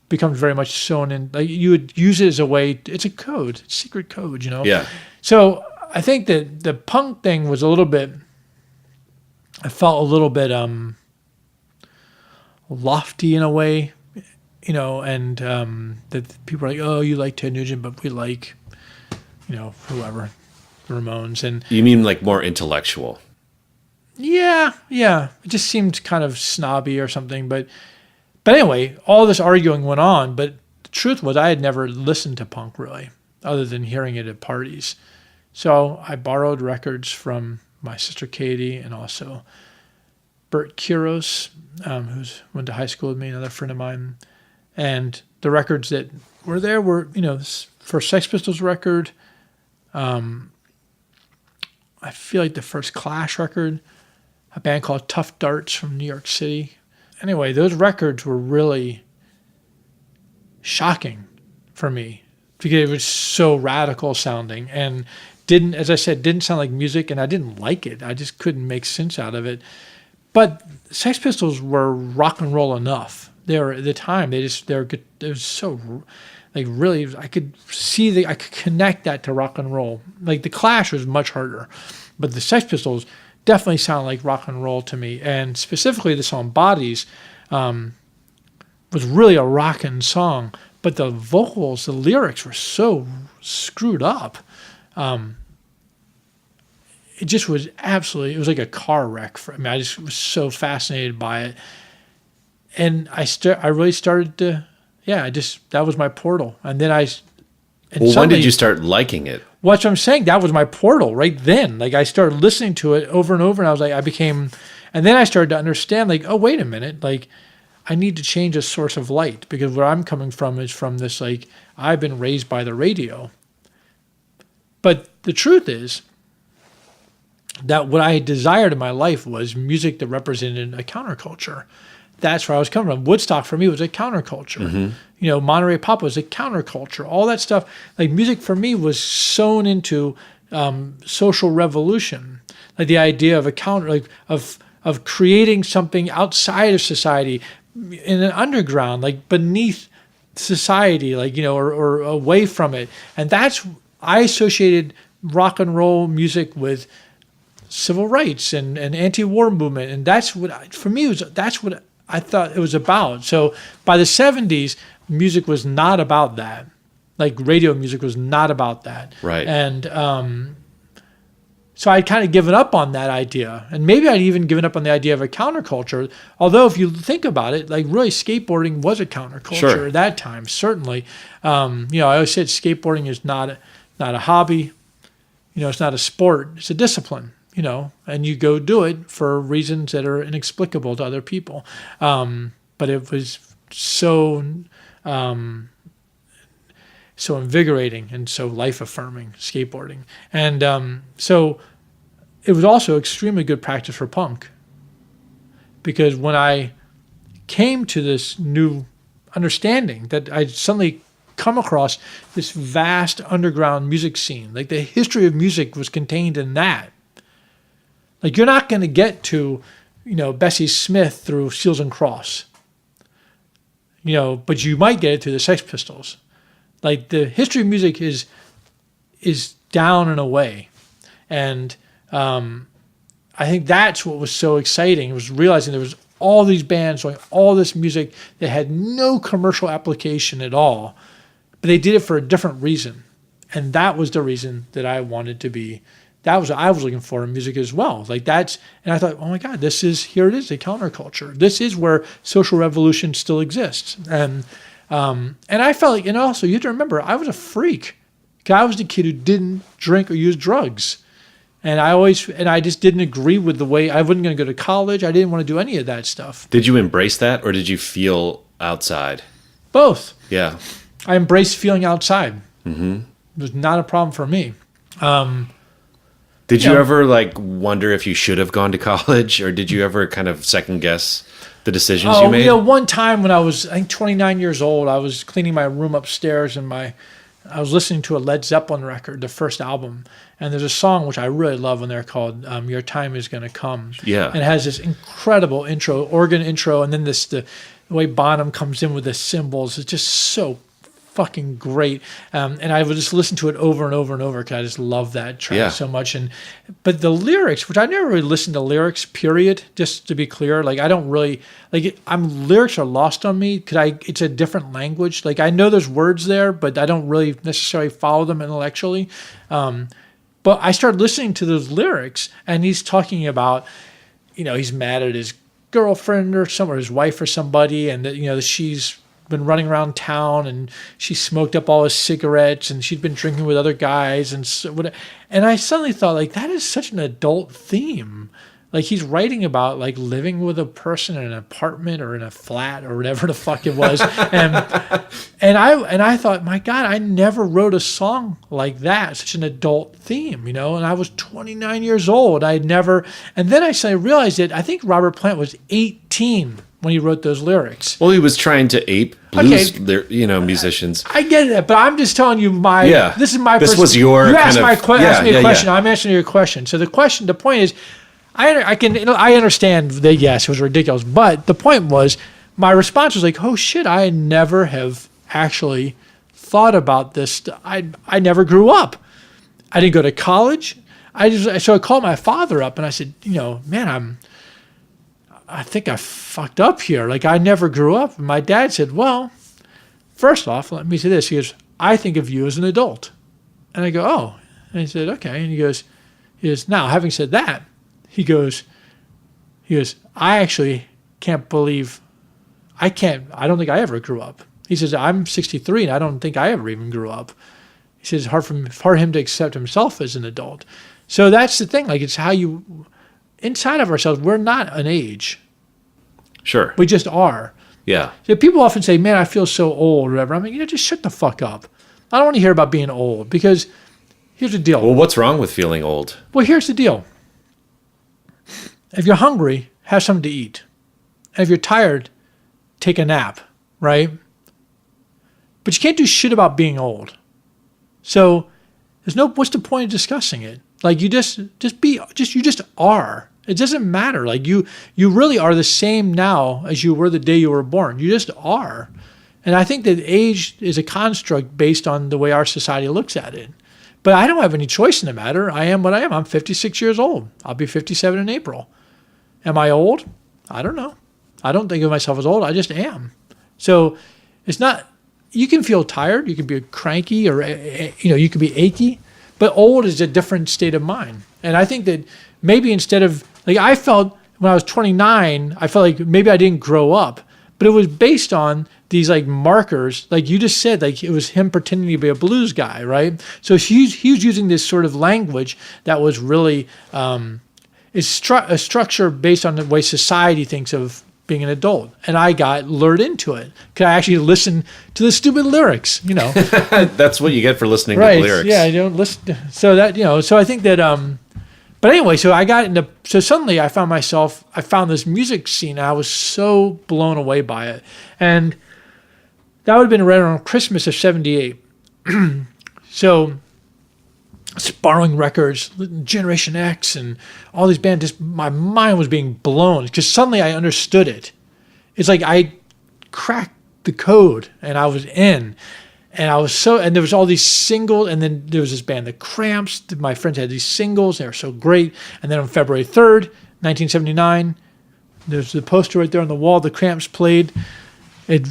becomes very much sewn in. Like you would use it as a way. It's a code, it's a secret code, Yeah. So I think that the punk thing was a little bit. I felt a little bit lofty in a way, and that people are like, oh, you like Ted Nugent, but we like. Whoever, the Ramones. And you mean like more intellectual? Yeah. It just seemed kind of snobby or something. But anyway, all this arguing went on. But the truth was I had never listened to punk really, other than hearing it at parties. So I borrowed records from my sister Katie and also Bert Kuros, who went to high school with me, another friend of mine. And the records that were there were, for Sex Pistols record, I feel like the first Clash record, a band called Tough Darts from New York City. Anyway, those records were really shocking for me because it was so radical sounding and didn't sound like music, and I didn't like it. I just couldn't make sense out of it. But Sex Pistols were rock and roll enough. They were at the time. It was so. Like really, I could I could connect that to rock and roll. Like the Clash was much harder, but the Sex Pistols definitely sound like rock and roll to me. And specifically the song Bodies was really a rockin' song, but the vocals, the lyrics were so screwed up. It just was it was like a car wreck for me. I just was so fascinated by it. And I really started to, that was my portal. And then when did you start liking it? What I'm saying, that was my portal right then. Like I started listening to it over and over, and I was like, and then I started to understand, like, oh, wait a minute, like I need to change a source of light because where I'm coming from is from this, like, I've been raised by the radio. But the truth is that what I desired in my life was music that represented a counterculture, that's where I was coming from. Woodstock for me was a counterculture. You know, Monterey Pop was a counterculture. All that stuff, like music for me was sewn into social revolution. Like the idea of a counter, like of creating something outside of society, in an underground, like beneath society, like, you know, or away from it. And I associated rock and roll music with civil rights and anti-war movement. And that's what, that's what I thought it was about. So by the 70s, music was not about that. Like radio music was not about that. Right. And so I'd kind of given up on that idea. And maybe I'd even given up on the idea of a counterculture. Although if you think about it, like really skateboarding was a counterculture at that time, certainly. You know, I always said skateboarding is not a hobby. You know, it's not a sport. It's a discipline, you know, and you go do it for reasons that are inexplicable to other people. But it was so invigorating and so life-affirming, skateboarding. And so it was also extremely good practice for punk, because when I came to this new understanding that I suddenly come across this vast underground music scene, like the history of music was contained in that. Like you're not going to get to, you know, Bessie Smith through Seals and Cross, you know, but you might get it through the Sex Pistols. Like the history of music is down and away. And I think that's what was so exciting, was realizing there was all these bands doing all this music that had no commercial application at all, but they did it for a different reason. And that was the reason that I wanted to be, that was what I was looking for in music as well. Like that's, and I thought, oh my God, here it is, a counterculture. This is where social revolution still exists. And I felt like, and also you have to remember, I was a freak. I was the kid who didn't drink or use drugs. And I just didn't agree with the way, I wasn't going to go to college. I didn't want to do any of that stuff. Did you embrace that, or did you feel outside? Both. Yeah. I embraced feeling outside. It was not a problem for me. Did you ever like wonder if you should have gone to college, or did you ever kind of second guess the decisions you made? You know, one time when I was, I think 29 years old, I was cleaning my room upstairs and I was listening to a Led Zeppelin record, the first album. And there's a song which I really love in there called Your Time Is Gonna Come. Yeah. And it has this incredible intro, organ intro, and then the way Bonham comes in with the cymbals. It's just so fucking great. And I would just listen to it over and over and over because I just love that track so much. But the lyrics, which I never really listened to lyrics, period, just to be clear, like I don't really, like lyrics are lost on me because it's a different language. Like I know there's words there, but I don't really necessarily follow them intellectually. But I started listening to those lyrics, and he's talking about, you know, he's mad at his girlfriend or his wife or somebody, and that, you know, she's been running around town and she smoked up all his cigarettes and she'd been drinking with other guys and I suddenly thought, like, that is such an adult theme. Like he's writing about like living with a person in an apartment or in a flat or whatever the fuck it was. and I thought, my God, I never wrote a song like that, such an adult theme, you know, and I was 29 years old. And then I suddenly realized that I think Robert Plant was 18 when he wrote those lyrics. Well, he was trying to ape blues, musicians. I get it, but I'm just telling you this is my. This was your. You asked me a question. I'm answering your question. So the point is, I understand that yes, it was ridiculous, but the point was, my response was like, oh shit, I never have actually thought about this. I never grew up. I didn't go to college. So I called my father up and I said, you know, man, I think I fucked up here. Like I never grew up. And my dad said, well, first off, let me say this. He goes, I think of you as an adult. And I go, oh. And he said, okay. And he goes, now having said that, he goes, I actually can't believe, I don't think I ever grew up. He says, I'm 63 and I don't think I ever even grew up. He says, it's hard for him to accept himself as an adult. So that's the thing. Like it's how inside of ourselves, we're not an age. Sure. We just are. Yeah. So people often say, man, I feel so old or whatever. I mean, just shut the fuck up. I don't want to hear about being old because here's the deal. Well, what's wrong with feeling old? Well, here's the deal. If you're hungry, have something to eat. And if you're tired, take a nap, right? But you can't do shit about being old. So what's the point of discussing it? Like you just are. It doesn't matter. Like you really are the same now as you were the day you were born. You just are. And I think that age is a construct based on the way our society looks at it. But I don't have any choice in the matter. I am what I am. I'm 56 years old. I'll be 57 in April. Am I old? I don't know. I don't think of myself as old. I just am. So it's not, you can feel tired. You can be cranky or, you can be achy. But old is a different state of mind. And I think that maybe instead of, like I felt when I was 29, I felt like maybe I didn't grow up. But it was based on these like markers, like you just said, like it was him pretending to be a blues guy, right? So he was using this sort of language that was really a structure based on the way society thinks of being an adult. And I got lured into it. Could I actually listen to the stupid lyrics, That's what you get for listening right, to the lyrics. Yeah, I don't listen. So that, so I think that, but anyway, so suddenly I found this music scene and I was so blown away by it. And that would have been right around Christmas of 78. So borrowing records, Generation X and all these bands, just my mind was being blown because suddenly I understood it. It's like I cracked the code and I was in. And there was all these singles, and then there was this band, The Cramps. My friends had these singles, they were so great. And then on February 3rd, 1979, there's the poster right there on the wall. The Cramps played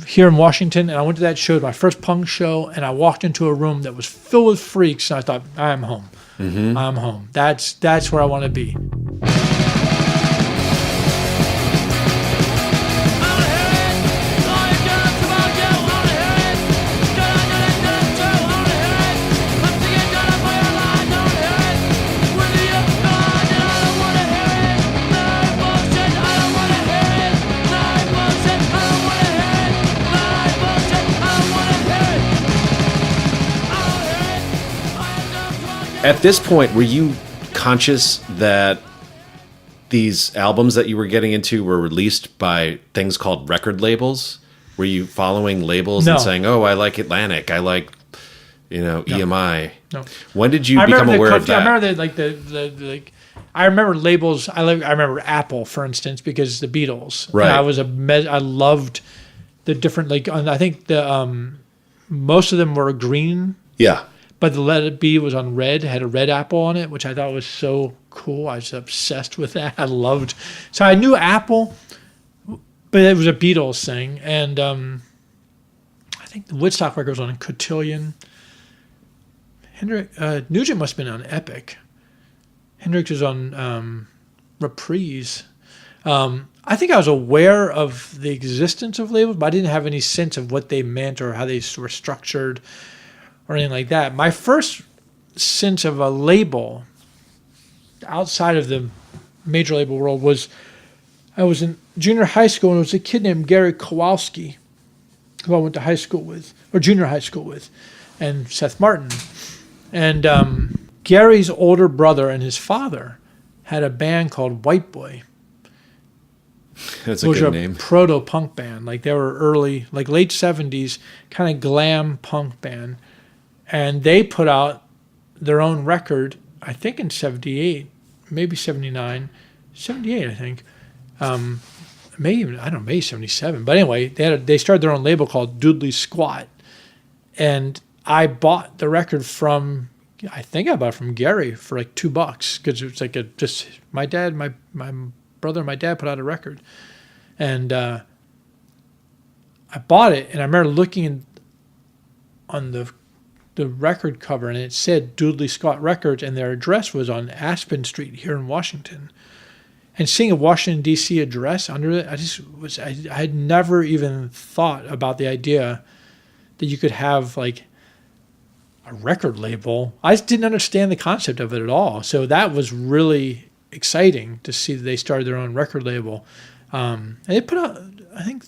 here in Washington, and I went to that show, my first punk show, and I walked into a room that was filled with freaks, and I thought, I'm home. Mm-hmm. I'm home. That's where I want to be. At this point, were you conscious that these albums that you were getting into were released by things called record labels? Were you following labels and saying, "Oh, I like Atlantic. I like, EMI"? No. When did you become aware of that? I remember I remember labels. I remember Apple, for instance, because the Beatles. Right. And I loved the different I think the most of them were green. Yeah. But the Let It Be was on red, had a red apple on it, which I thought was so cool. I was obsessed with that. So I knew Apple, but it was a Beatles thing. And I think the Woodstock record was on Cotillion. Nugent must have been on Epic. Hendrix was on Reprise. I think I was aware of the existence of labels, but I didn't have any sense of what they meant or how they were structured or anything like that. My first sense of a label outside of the major label world was I was in junior high school and there was a kid named Gary Kowalski who I went to high school with, or junior high school with, and Seth Martin. And Gary's older brother and his father had a band called White Boy. That's a good name. Proto-punk band. Like they were early, like late 70s, kind of glam punk band. And they put out their own record, I think in 78, maybe 79, 78, I think. Maybe 77. But anyway, they started their own label called Doodly Squat. And I bought the record from Gary for like $2 because it was like my dad, my brother and my dad put out a record. And I bought it, and I remember looking on the record cover, and it said Doodly Squat Records, and their address was on Aspen Street here in Washington. And seeing a Washington, D.C. address under it, I had never even thought about the idea that you could have like a record label. I just didn't understand the concept of it at all. So that was really exciting to see that they started their own record label. And they put out, I think,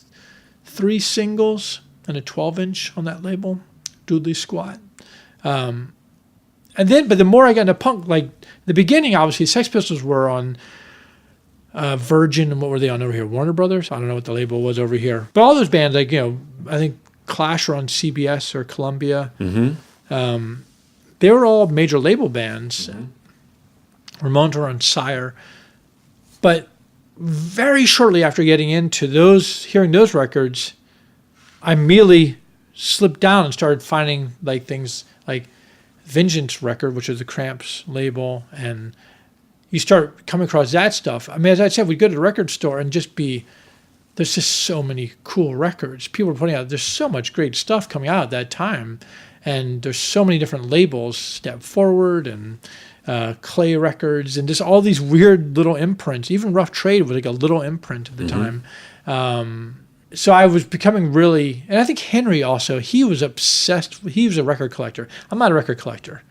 3 singles and a 12-inch on that label, Doodly Squat. But the more I got into punk, like the beginning, obviously, Sex Pistols were on Virgin, and what were they on over here? Warner Brothers? I don't know what the label was over here. But all those bands, like, I think Clash were on CBS or Columbia. They were all major label bands. Ramones were on Sire. But very shortly after getting into hearing those records, I immediately slipped down and started finding like things like Vengeance record, which is the Cramps label, and you start coming across that stuff. I mean, as I said, we'd go to the record store and there's just so many cool records. People are putting out, there's so much great stuff coming out at that time. And there's so many different labels, Step Forward and Clay Records, and just all these weird little imprints. Even Rough Trade was like a little imprint at the time. So I was becoming really, and I think Henry also, he was obsessed. He was a record collector. I'm not a record collector.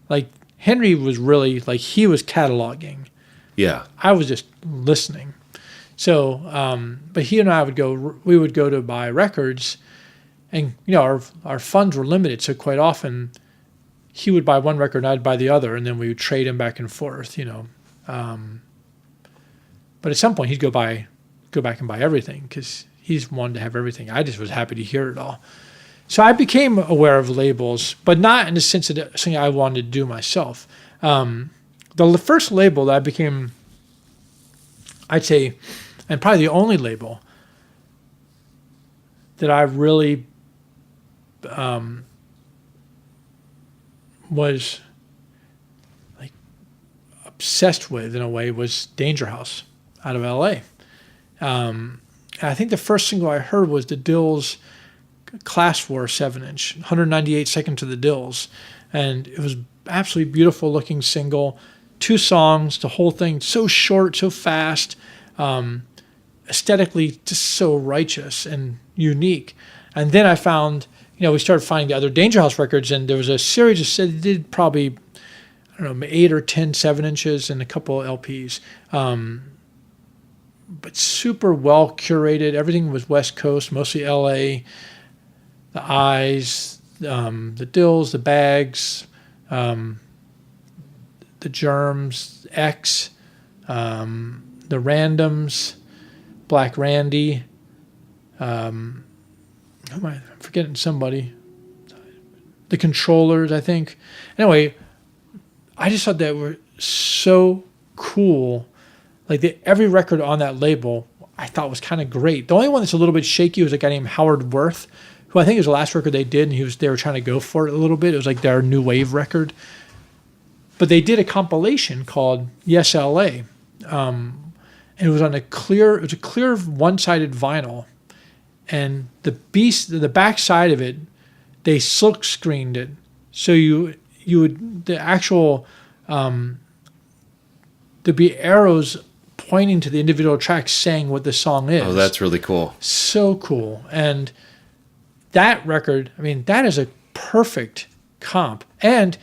Like, Henry was really, like, he was cataloging. Yeah. I was just listening. So, but he and I we would go to buy records, and, our funds were limited. So quite often he would buy one record and I'd buy the other, and then we would trade him back and forth, But at some point he'd go back and buy everything because he's wanted to have everything. I just was happy to hear it all. So I became aware of labels, but not in the sense that it's something I wanted to do myself. The first label that I became, I'd say, and probably the only label that I really was like obsessed with in a way was Danger House out of LA. I think the first single I heard was the Dills Class War 7-inch, 198 Seconds to the Dills. And it was absolutely beautiful looking single. 2 songs, the whole thing so short, so fast, aesthetically just so righteous and unique. And then I found, we started finding the other Danger House records, and there was a series that said they did probably, 8 or 10 7-inches and a couple of LPs. But super well curated. Everything was West Coast, mostly LA. The Eyes, the Dills, the Bags, the Germs, X, the Randoms, Black Randy. I'm forgetting somebody. The Controllers, I think. Anyway, I just thought that were so cool. Like every record on that label, I thought was kind of great. The only one that's a little bit shaky was a guy named Howard Worth, who I think was the last record they did, and they were trying to go for it a little bit. It was like their new wave record. But they did a compilation called Yes LA. And it was on a clear one-sided vinyl. And the back side of it, they silk screened it. So the actual, there'd be arrows pointing to the individual tracks saying what the song is. Oh, that's really cool. So cool. And that record, I mean, that is a perfect comp. And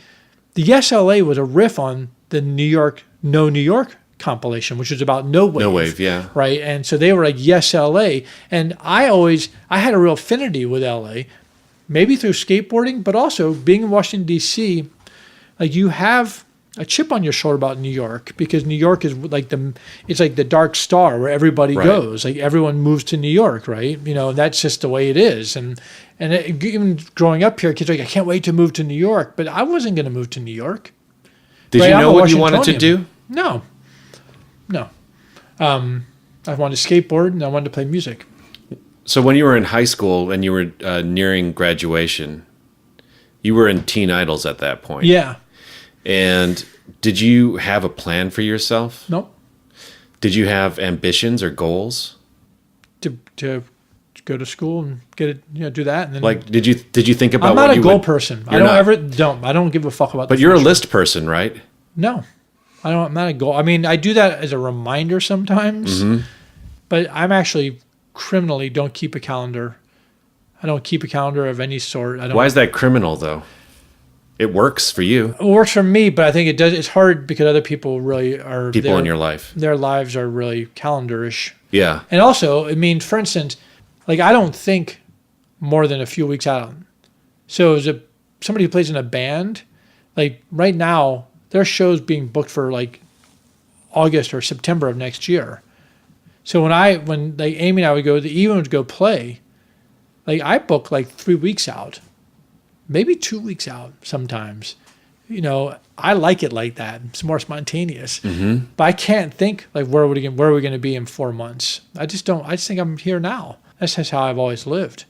the Yes LA was a riff on the No New York compilation, which was about No Wave. No Wave, yeah. Right? And so they were like Yes LA. And I had a real affinity with LA, maybe through skateboarding, but also being in Washington, D.C., like you have a chip on your shoulder about New York, because New York is it's like the dark star where everybody goes. Like everyone moves to New York, right? That's just the way it is. And even growing up here, kids are like, I can't wait to move to New York. But I wasn't going to move to New York. Did you know what you wanted to do? No. I wanted to skateboard and I wanted to play music. So when you were in high school and you were nearing graduation, you were in Teen Idols at that point. Yeah. And did you have a plan for yourself? Nope. Did you have ambitions or goals? To go to school and get it, do that. And then did you think about? I'm not a goal person. I don't give a fuck about. But you're a list person, right? No, I'm not a goal. I mean, I do that as a reminder sometimes, but I'm actually criminally don't keep a calendar. I don't keep a calendar of any sort. Why is that criminal though? It works for you. It works for me, but I think it does. It's hard because other people really are. People in your life. Their lives are really calendarish. Yeah. And also, I mean, for instance, like I don't think more than a few weeks out. So as somebody who plays in a band, like right now, there are shows being booked for like August or September of next year. So when like Amy and I would go, would go play, like I book like 3 weeks out, maybe 2 weeks out sometimes. You know, I like it like that. It's more spontaneous. But I can't think like where are we going to be in 4 months? I just think I'm here now. That's just how I've always lived.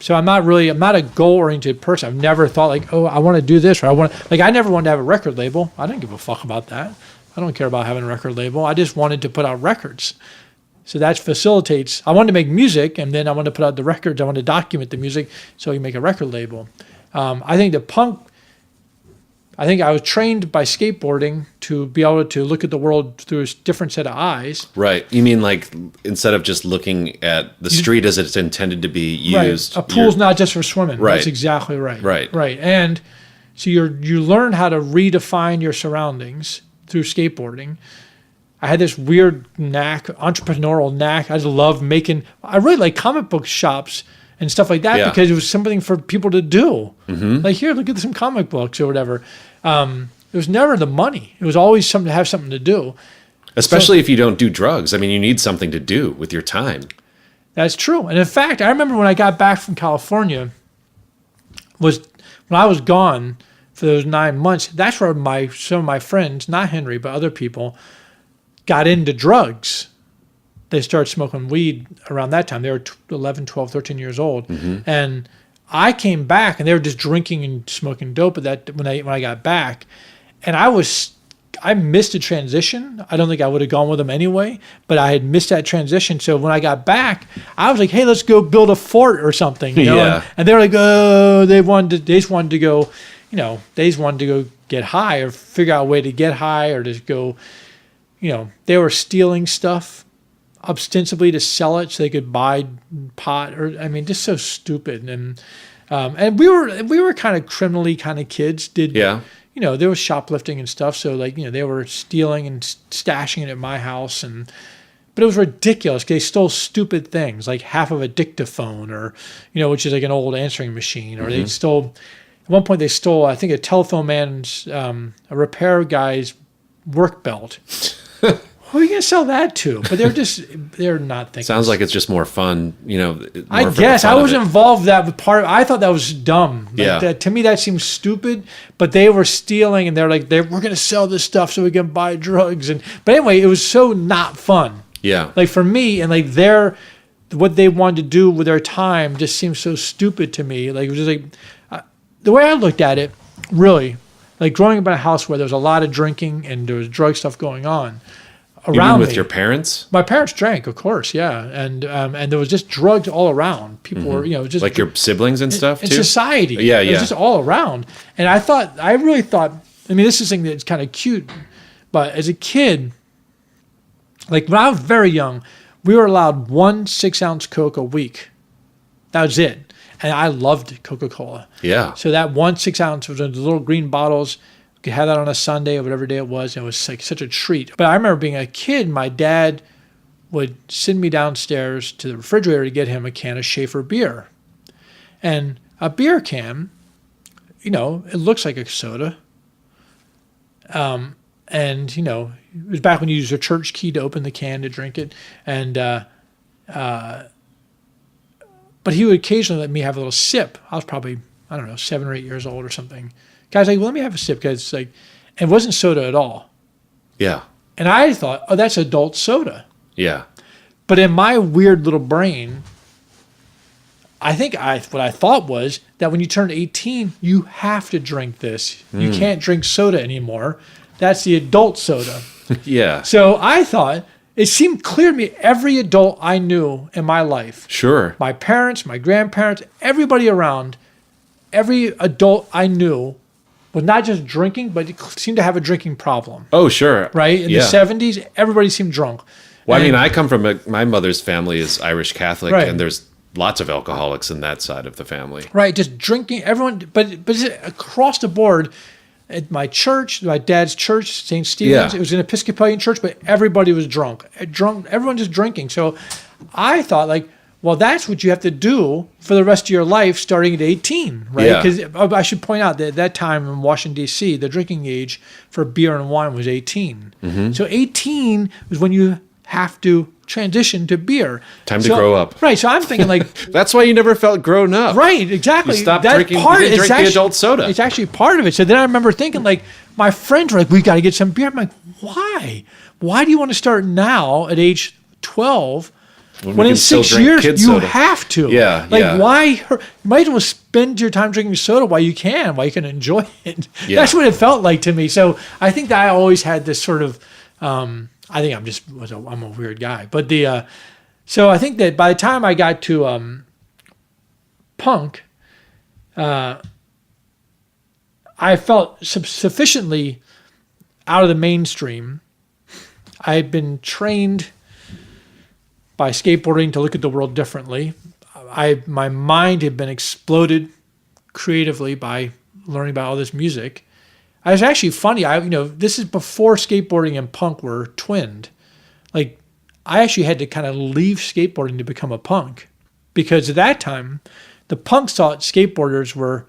So I'm not a goal-oriented person. I've never thought like, oh, I want to do this, or I never wanted to have a record label. I didn't give a fuck about that. I don't care about having a record label. I just wanted to put out records. So that facilitates. I wanted to make music, and then I wanted to put out the records. I wanted to document the music so you make a record label. I think I was trained by skateboarding to be able to look at the world through a different set of eyes. Right. You mean like instead of just looking at the street as it's intended to be used. Right. A pool's not just for swimming. Right. That's exactly right. Right. Right. And so you learn how to redefine your surroundings through skateboarding. I had this weird entrepreneurial knack. I just love I really like comic book shops and stuff like that because it was something for people to do. Like, here, look at some comic books or whatever. It was never the money. It was always something to have something to do. Especially if you don't do drugs. I mean, you need something to do with your time. That's true. And in fact, I remember when I got back from California, when I was gone for those 9 months, that's where some of my friends, not Henry, but other people, got into drugs. They started smoking weed around that time. They were 11, 12, 13 years old. And I came back and they were just drinking and smoking dope when I got back. And I missed a transition. I don't think I would have gone with them anyway, but I had missed that transition. So when I got back, I was like, hey, let's go build a fort or something. You know? Yeah. And they're like, oh, they just wanted to go, you know, they just wanted to go get high or figure out a way to get high or just go, you know, they were stealing stuff ostensibly to sell it so they could buy pot, or I mean, just so stupid. And we were kind of criminally kind of kids. You know, there was shoplifting and stuff. So like, you know, they were stealing and stashing it at my house, but it was ridiculous. They stole stupid things like half of a dictaphone, or you know, which is like an old answering machine, or they stole. At one point, they stole, I think, a telephone man's, a repair guy's work belt. Who are you going to sell that to? But they're not thinking. Sounds like it's just more fun, you know. I guess I was involved that with I thought that was dumb. Like to me, that seems stupid. But they were stealing, and they're like, we're going to sell this stuff so we can buy drugs. But anyway, it was so not fun. Yeah. Like for me, and like what they wanted to do with their time just seemed so stupid to me. Like it was just like the way I looked at it, really, like growing up in a house where there was a lot of drinking and there was drug stuff going on. Around with your parents? My parents drank, of course, yeah, and there was just drugs all around. People were, you know, just like your siblings and stuff in too. Society, yeah, it was just all around. And I really thought. I mean, this is something that's kind of cute, but as a kid, like when I was very young, we were allowed 1 6-ounce Coke a week. That was it, and I loved Coca-Cola. Yeah. So that 1 6-ounce was in the little green bottles. Could have that on a Sunday or whatever day it was, and it was like such a treat. But I remember being a kid, my dad would send me downstairs to the refrigerator to get him a can of Schaefer beer. And a beer can, you know, it looks like a soda. And, you know, it was back when you used your church key to open the can to drink it. And but he would occasionally let me have a little sip. I was probably, I don't know, 7 or 8 years old or something. Guy's like, well, let me have a sip, because like, it wasn't soda at all. Yeah. And I thought, oh, that's adult soda. Yeah. But in my weird little brain, I think what I thought was that when you turn 18, you have to drink this. You can't drink soda anymore. That's the adult soda. Yeah. So I thought, it seemed clear to me, every adult I knew in my life. Sure. My parents, my grandparents, everybody around, every adult I knew was not just drinking, but it seemed to have a drinking problem. Oh, sure. Right? In the 70s, everybody seemed drunk. Well, I mean, I come from my mother's family is Irish Catholic, and there's lots of alcoholics in that side of the family. Right, just drinking, everyone, but across the board, at my church, my dad's church, St. Stephen's, it was an Episcopalian church, but everybody was drunk. Everyone just drinking. So I thought, like, Well, that's what you have to do for the rest of your life starting at 18, right? Yeah. Because I should point out that at that time in Washington, D.C., the drinking age for beer and wine was 18. So 18 was when you have to transition to beer. Time to grow up. Right. So I'm thinking like, That's why you never felt grown up. right, exactly. You stopped That drinking, part you didn't is drink the adult soda. It's actually part of it. So then I remember thinking like, my friends were like, we got to get some beer. I'm like, why? Why do you want to start now at age 12 when we in can still 6 drink years kid you soda? have to? Yeah, Like yeah. why? You might as well spend your time drinking soda while you can enjoy it. Yeah. That's what it felt like to me. So I think that I always had this sort of, I think I'm a weird guy. But so I think that by the time I got to punk, I felt sufficiently out of the mainstream. I had been trained by skateboarding to look at the world differently. My mind had been exploded creatively by learning about all this music. It was actually funny. This is before skateboarding and punk were twinned. Like, I actually had to kind of leave skateboarding to become a punk because at that time, the punks thought skateboarders were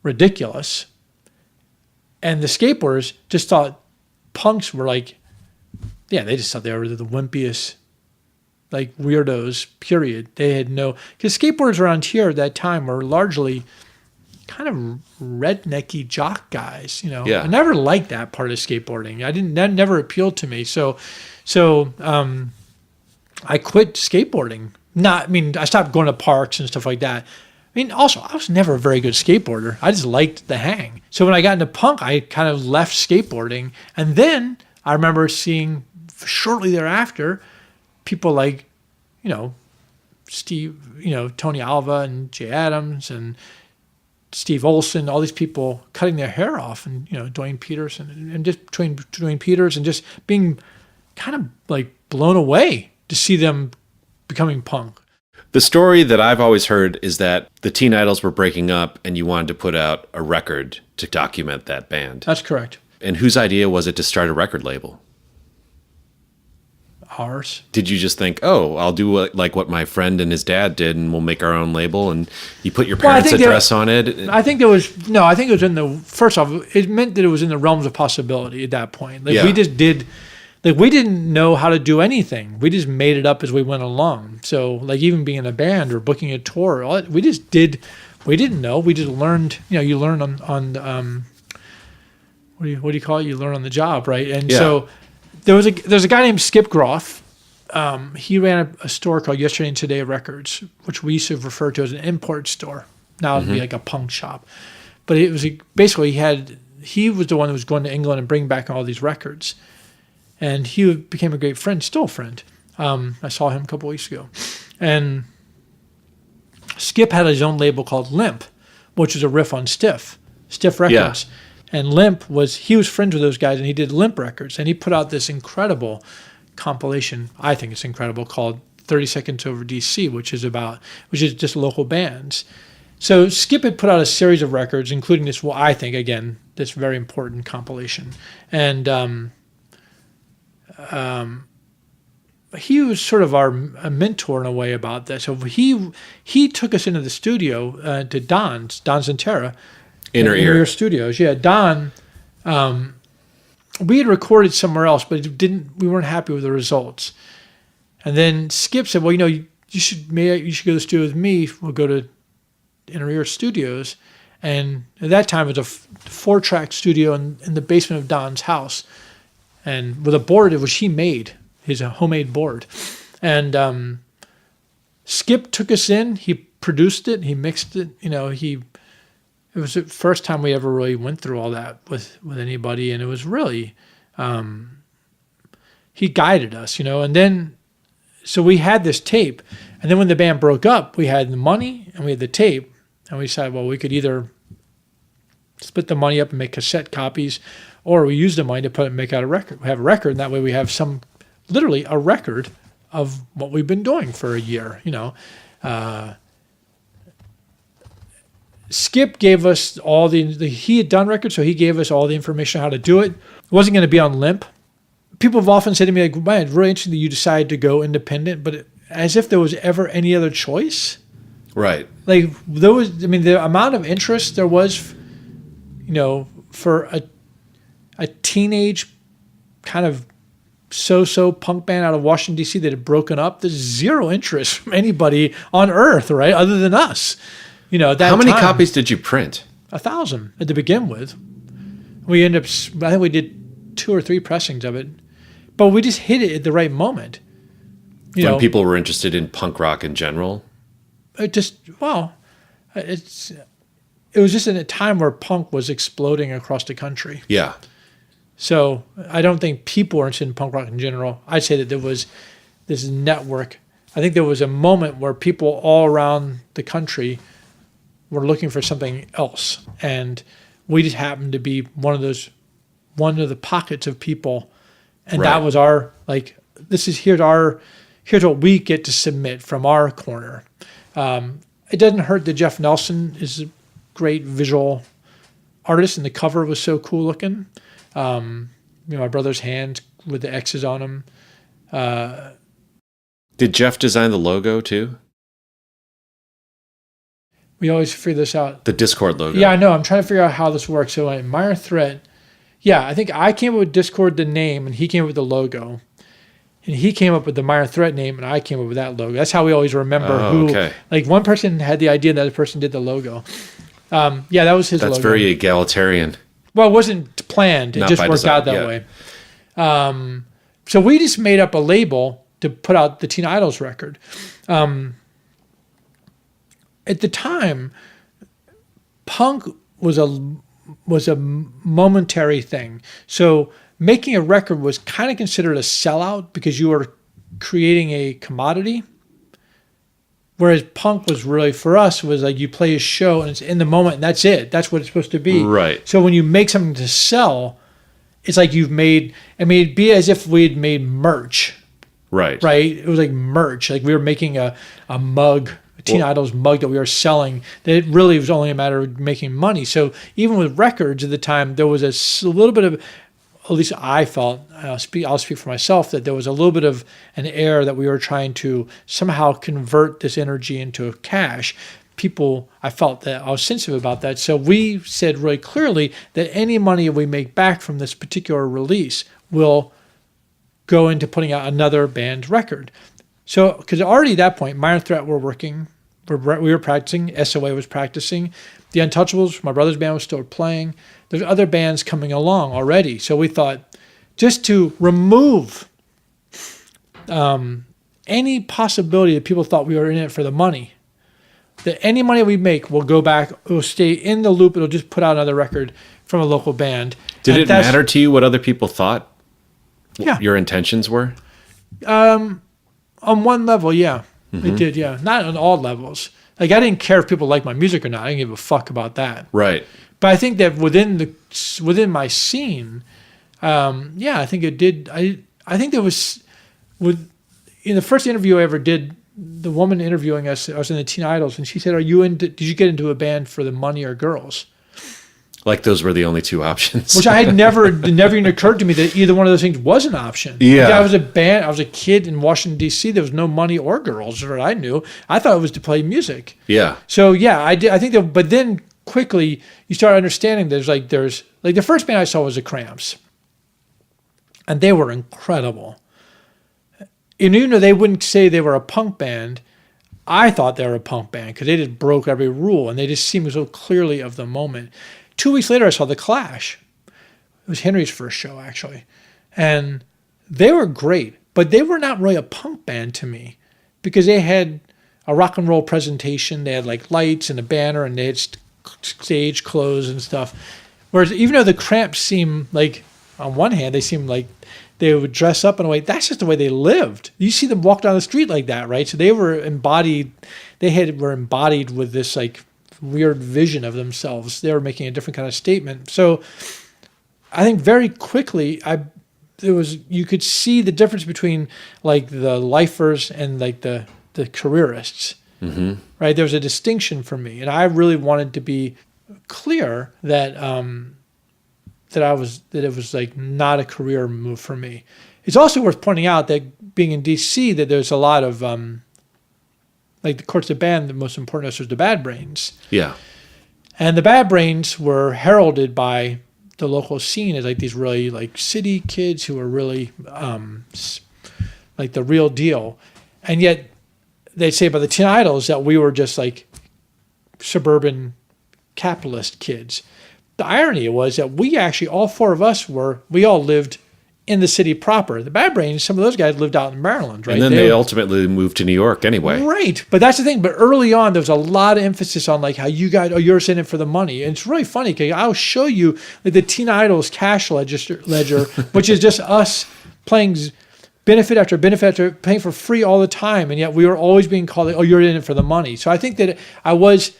ridiculous, and the skateboarders just thought punks were like, yeah, they just thought they were the wimpiest, like weirdos, period. They had because skateboarders around here at that time were largely kind of rednecky jock guys, Yeah. I never liked that part of skateboarding. That never appealed to me. So I quit skateboarding. I stopped going to parks and stuff like that. Also, I was never a very good skateboarder. I just liked the hang. So when I got into punk, I kind of left skateboarding. And then I remember seeing shortly thereafter people like, Steve, Tony Alva and Jay Adams and Steve Olson, all these people cutting their hair off, and Dwayne Peters and just Dwayne Peters, and just being kind of like blown away to see them becoming punk. The story that I've always heard is that the Teen Idols were breaking up and you wanted to put out a record to document that band. That's correct. And whose idea was it to start a record label? Ours. Did you just think, oh, I'll do like what my friend and his dad did and we'll make our own label, and you put your parents' address on it? I think it was first off, it meant that it was in the realms of possibility at that point. Like we just did, like we didn't know how to do anything. We just made it up as we went along. So like even being in a band or booking a tour, we just did, we didn't know. We just learned, you learn on what do you call it? You learn on the job, right? And so there's a guy named Skip Groff. He ran a store called Yesterday and Today Records, which we used to refer to as an import store. Now it'd be like a punk shop. But it was basically he was the one who was going to England and bringing back all these records. And he became a great friend, still a friend. I saw him a couple weeks ago. And Skip had his own label called Limp, which was a riff on Stiff Records. Yeah. And Limp he was friends with those guys, and he did Limp Records. And he put out this incredible compilation, I think it's incredible, called 30 Seconds Over DC, which is just local bands. So Skip had put out a series of records, including this, well, I think, again, this very important compilation. And he was sort of a mentor in a way about that. So he took us into the studio to Don Zentera. Inner Ear Studios. Yeah, Don, we had recorded somewhere else, but we weren't happy with the results. And then Skip said, well, you should go to the studio with me. We'll go to Inner Ear Studios. And at that time, it was a 4-track studio in the basement of Don's house. And with a board, which he made, his homemade board. And Skip took us in. He produced it. He mixed it. It was the first time we ever really went through all that with anybody, and it was really, he guided us, and then, so we had this tape, and then when the band broke up, we had the money and we had the tape, and we decided, well, we could either split the money up and make cassette copies, or we use the money to make out a record. We have a record, and that way we have literally a record of what we've been doing for a year, Skip gave us all he had done records, so he gave us all the information on how to do it. It wasn't going to be on Limp. People have often said to me, like, man, it's really interesting that you decided to go independent, but as if there was ever any other choice. Right. Like there was, I mean, the amount of interest there was, for a teenage kind of so-so punk band out of Washington, D.C. that had broken up, there's zero interest from anybody on earth, right, other than us. At that How many time, copies did you print? 1,000 to begin with. We ended up, I think we did 2 or 3 pressings of it, but we just hit it at the right moment. When people were interested in punk rock in general? It was just in a time where punk was exploding across the country. Yeah. So I don't think people were interested in punk rock in general. I'd say that there was this network. I think there was a moment where people all around the country were looking for something else. And we just happened to be one of the pockets of people. And that was our, here's what we get to submit from our corner. It doesn't hurt that Jeff Nelson is a great visual artist, and the cover was so cool looking. My brother's hand with the X's on them. Did Jeff design the logo too? We always figure this out. The Dischord logo. Yeah, I know. I'm trying to figure out how this works. So Minor Threat, I think I came up with Dischord, the name, and he came up with the logo. And he came up with the Minor Threat name, and I came up with that logo. That's how we always remember who. Okay. Like one person had the idea, and the other person did the logo. That was his logo. That's very egalitarian. Well, it wasn't planned. It Not just by worked design, out that way. So we just made up a label to put out the Teen Idols record. At the time, punk was a momentary thing. So making a record was kind of considered a sellout because you were creating a commodity. Whereas punk was really, for us, was like you play a show and it's in the moment and that's it. That's what it's supposed to be. Right. So when you make something to sell, it's like it'd be as if we had made merch. Right. Right? It was like merch. Like we were making a mug, a Teen Idols mug that we were selling. That it really was only a matter of making money. So even with records at the time, there was a little bit of, at least I felt, I'll speak for myself, that there was a little bit of an air that we were trying to somehow convert this energy into cash. I felt that I was sensitive about that. So we said really clearly that any money we make back from this particular release will go into putting out another band's record. So, because already at that point, Minor Threat were working, we were practicing, SOA was practicing, The Untouchables, my brother's band, was still playing. There's other bands coming along already. So we thought, just to remove any possibility that people thought we were in it for the money, that any money we make will go back, it will stay in the loop, it'll just put out another record from a local band. Did it matter to you what other people thought your intentions were? On one level, yeah. It did, yeah. Not on all levels. Like, I didn't care if people liked my music or not. I didn't give a fuck about that. Right. But I think that within my scene, I think it did. I think there was, in the first interview I ever did, the woman interviewing us, I was in the Teen Idols, and she said, did you get into a band for the money or girls? Like those were the only two options. Which I had never even occurred to me that either one of those things was an option. Yeah. Like, I was a kid in Washington, D.C. There was no money or girls, or I knew. I thought it was to play music. Yeah. So, yeah, I did. I think that, but then quickly you start understanding there's the first band I saw was the Cramps. And they were incredible. And even though they wouldn't say they were a punk band, I thought they were a punk band because they just broke every rule and they just seemed so clearly of the moment. 2 weeks later, I saw The Clash. It was Henry's first show, actually. And they were great, but they were not really a punk band to me because they had a rock and roll presentation. They had like lights and a banner and they had stage clothes and stuff. Whereas even though the Cramps seemed like, on one hand, they seemed like they would dress up in a way, that's just the way they lived. You see them walk down the street like that, right? So they were embodied with this like weird vision of themselves. They were making a different kind of statement. So I think very quickly you could see the difference between like the lifers and like the careerists. Mm-hmm. Right? There was a distinction for me, and I really wanted to be clear that it was like not a career move for me. it's also worth pointing out that being in DC, that there's a lot of like the course of band, the most important was the Bad Brains. Yeah. And the Bad Brains were heralded by the local scene as like these really like city kids who were really like the real deal. And yet they'd say by the Teen Idols that we were just like suburban capitalist kids. The irony was that we actually, all four of us we all lived in the city proper. The Bad Brains, some of those guys lived out in Maryland, right? And then they ultimately moved to New York anyway. Right. But that's the thing. But early on, there was a lot of emphasis on like how you guys, you're in it for the money. And it's really funny because I'll show you like the Teen Idols cash ledger, which is just us playing benefit after benefit after paying for free all the time. And yet we were always being called, like, oh, you're in it for the money. So I think that it wasn't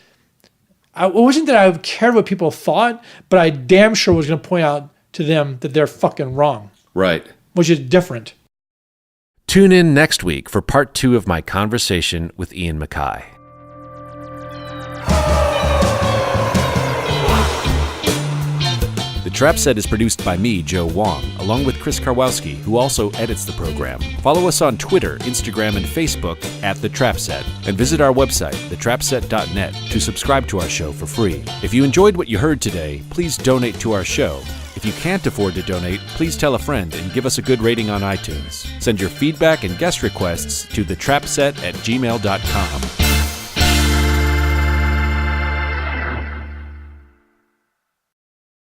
that I cared what people thought, but I damn sure was going to point out to them that they're fucking wrong. Right. Which is different. Tune in next week for part 2 of my conversation with Ian MacKaye. The Trap Set is produced by me, Joe Wong, along with Chris Karwowski, who also edits the program. Follow us on Twitter, Instagram, and Facebook at The Trap Set, and visit our website, thetrapset.net, to subscribe to our show for free. If you enjoyed what you heard today, please donate to our show. If you can't afford to donate, please tell a friend and give us a good rating on iTunes. Send your feedback and guest requests to thetrapset@gmail.com.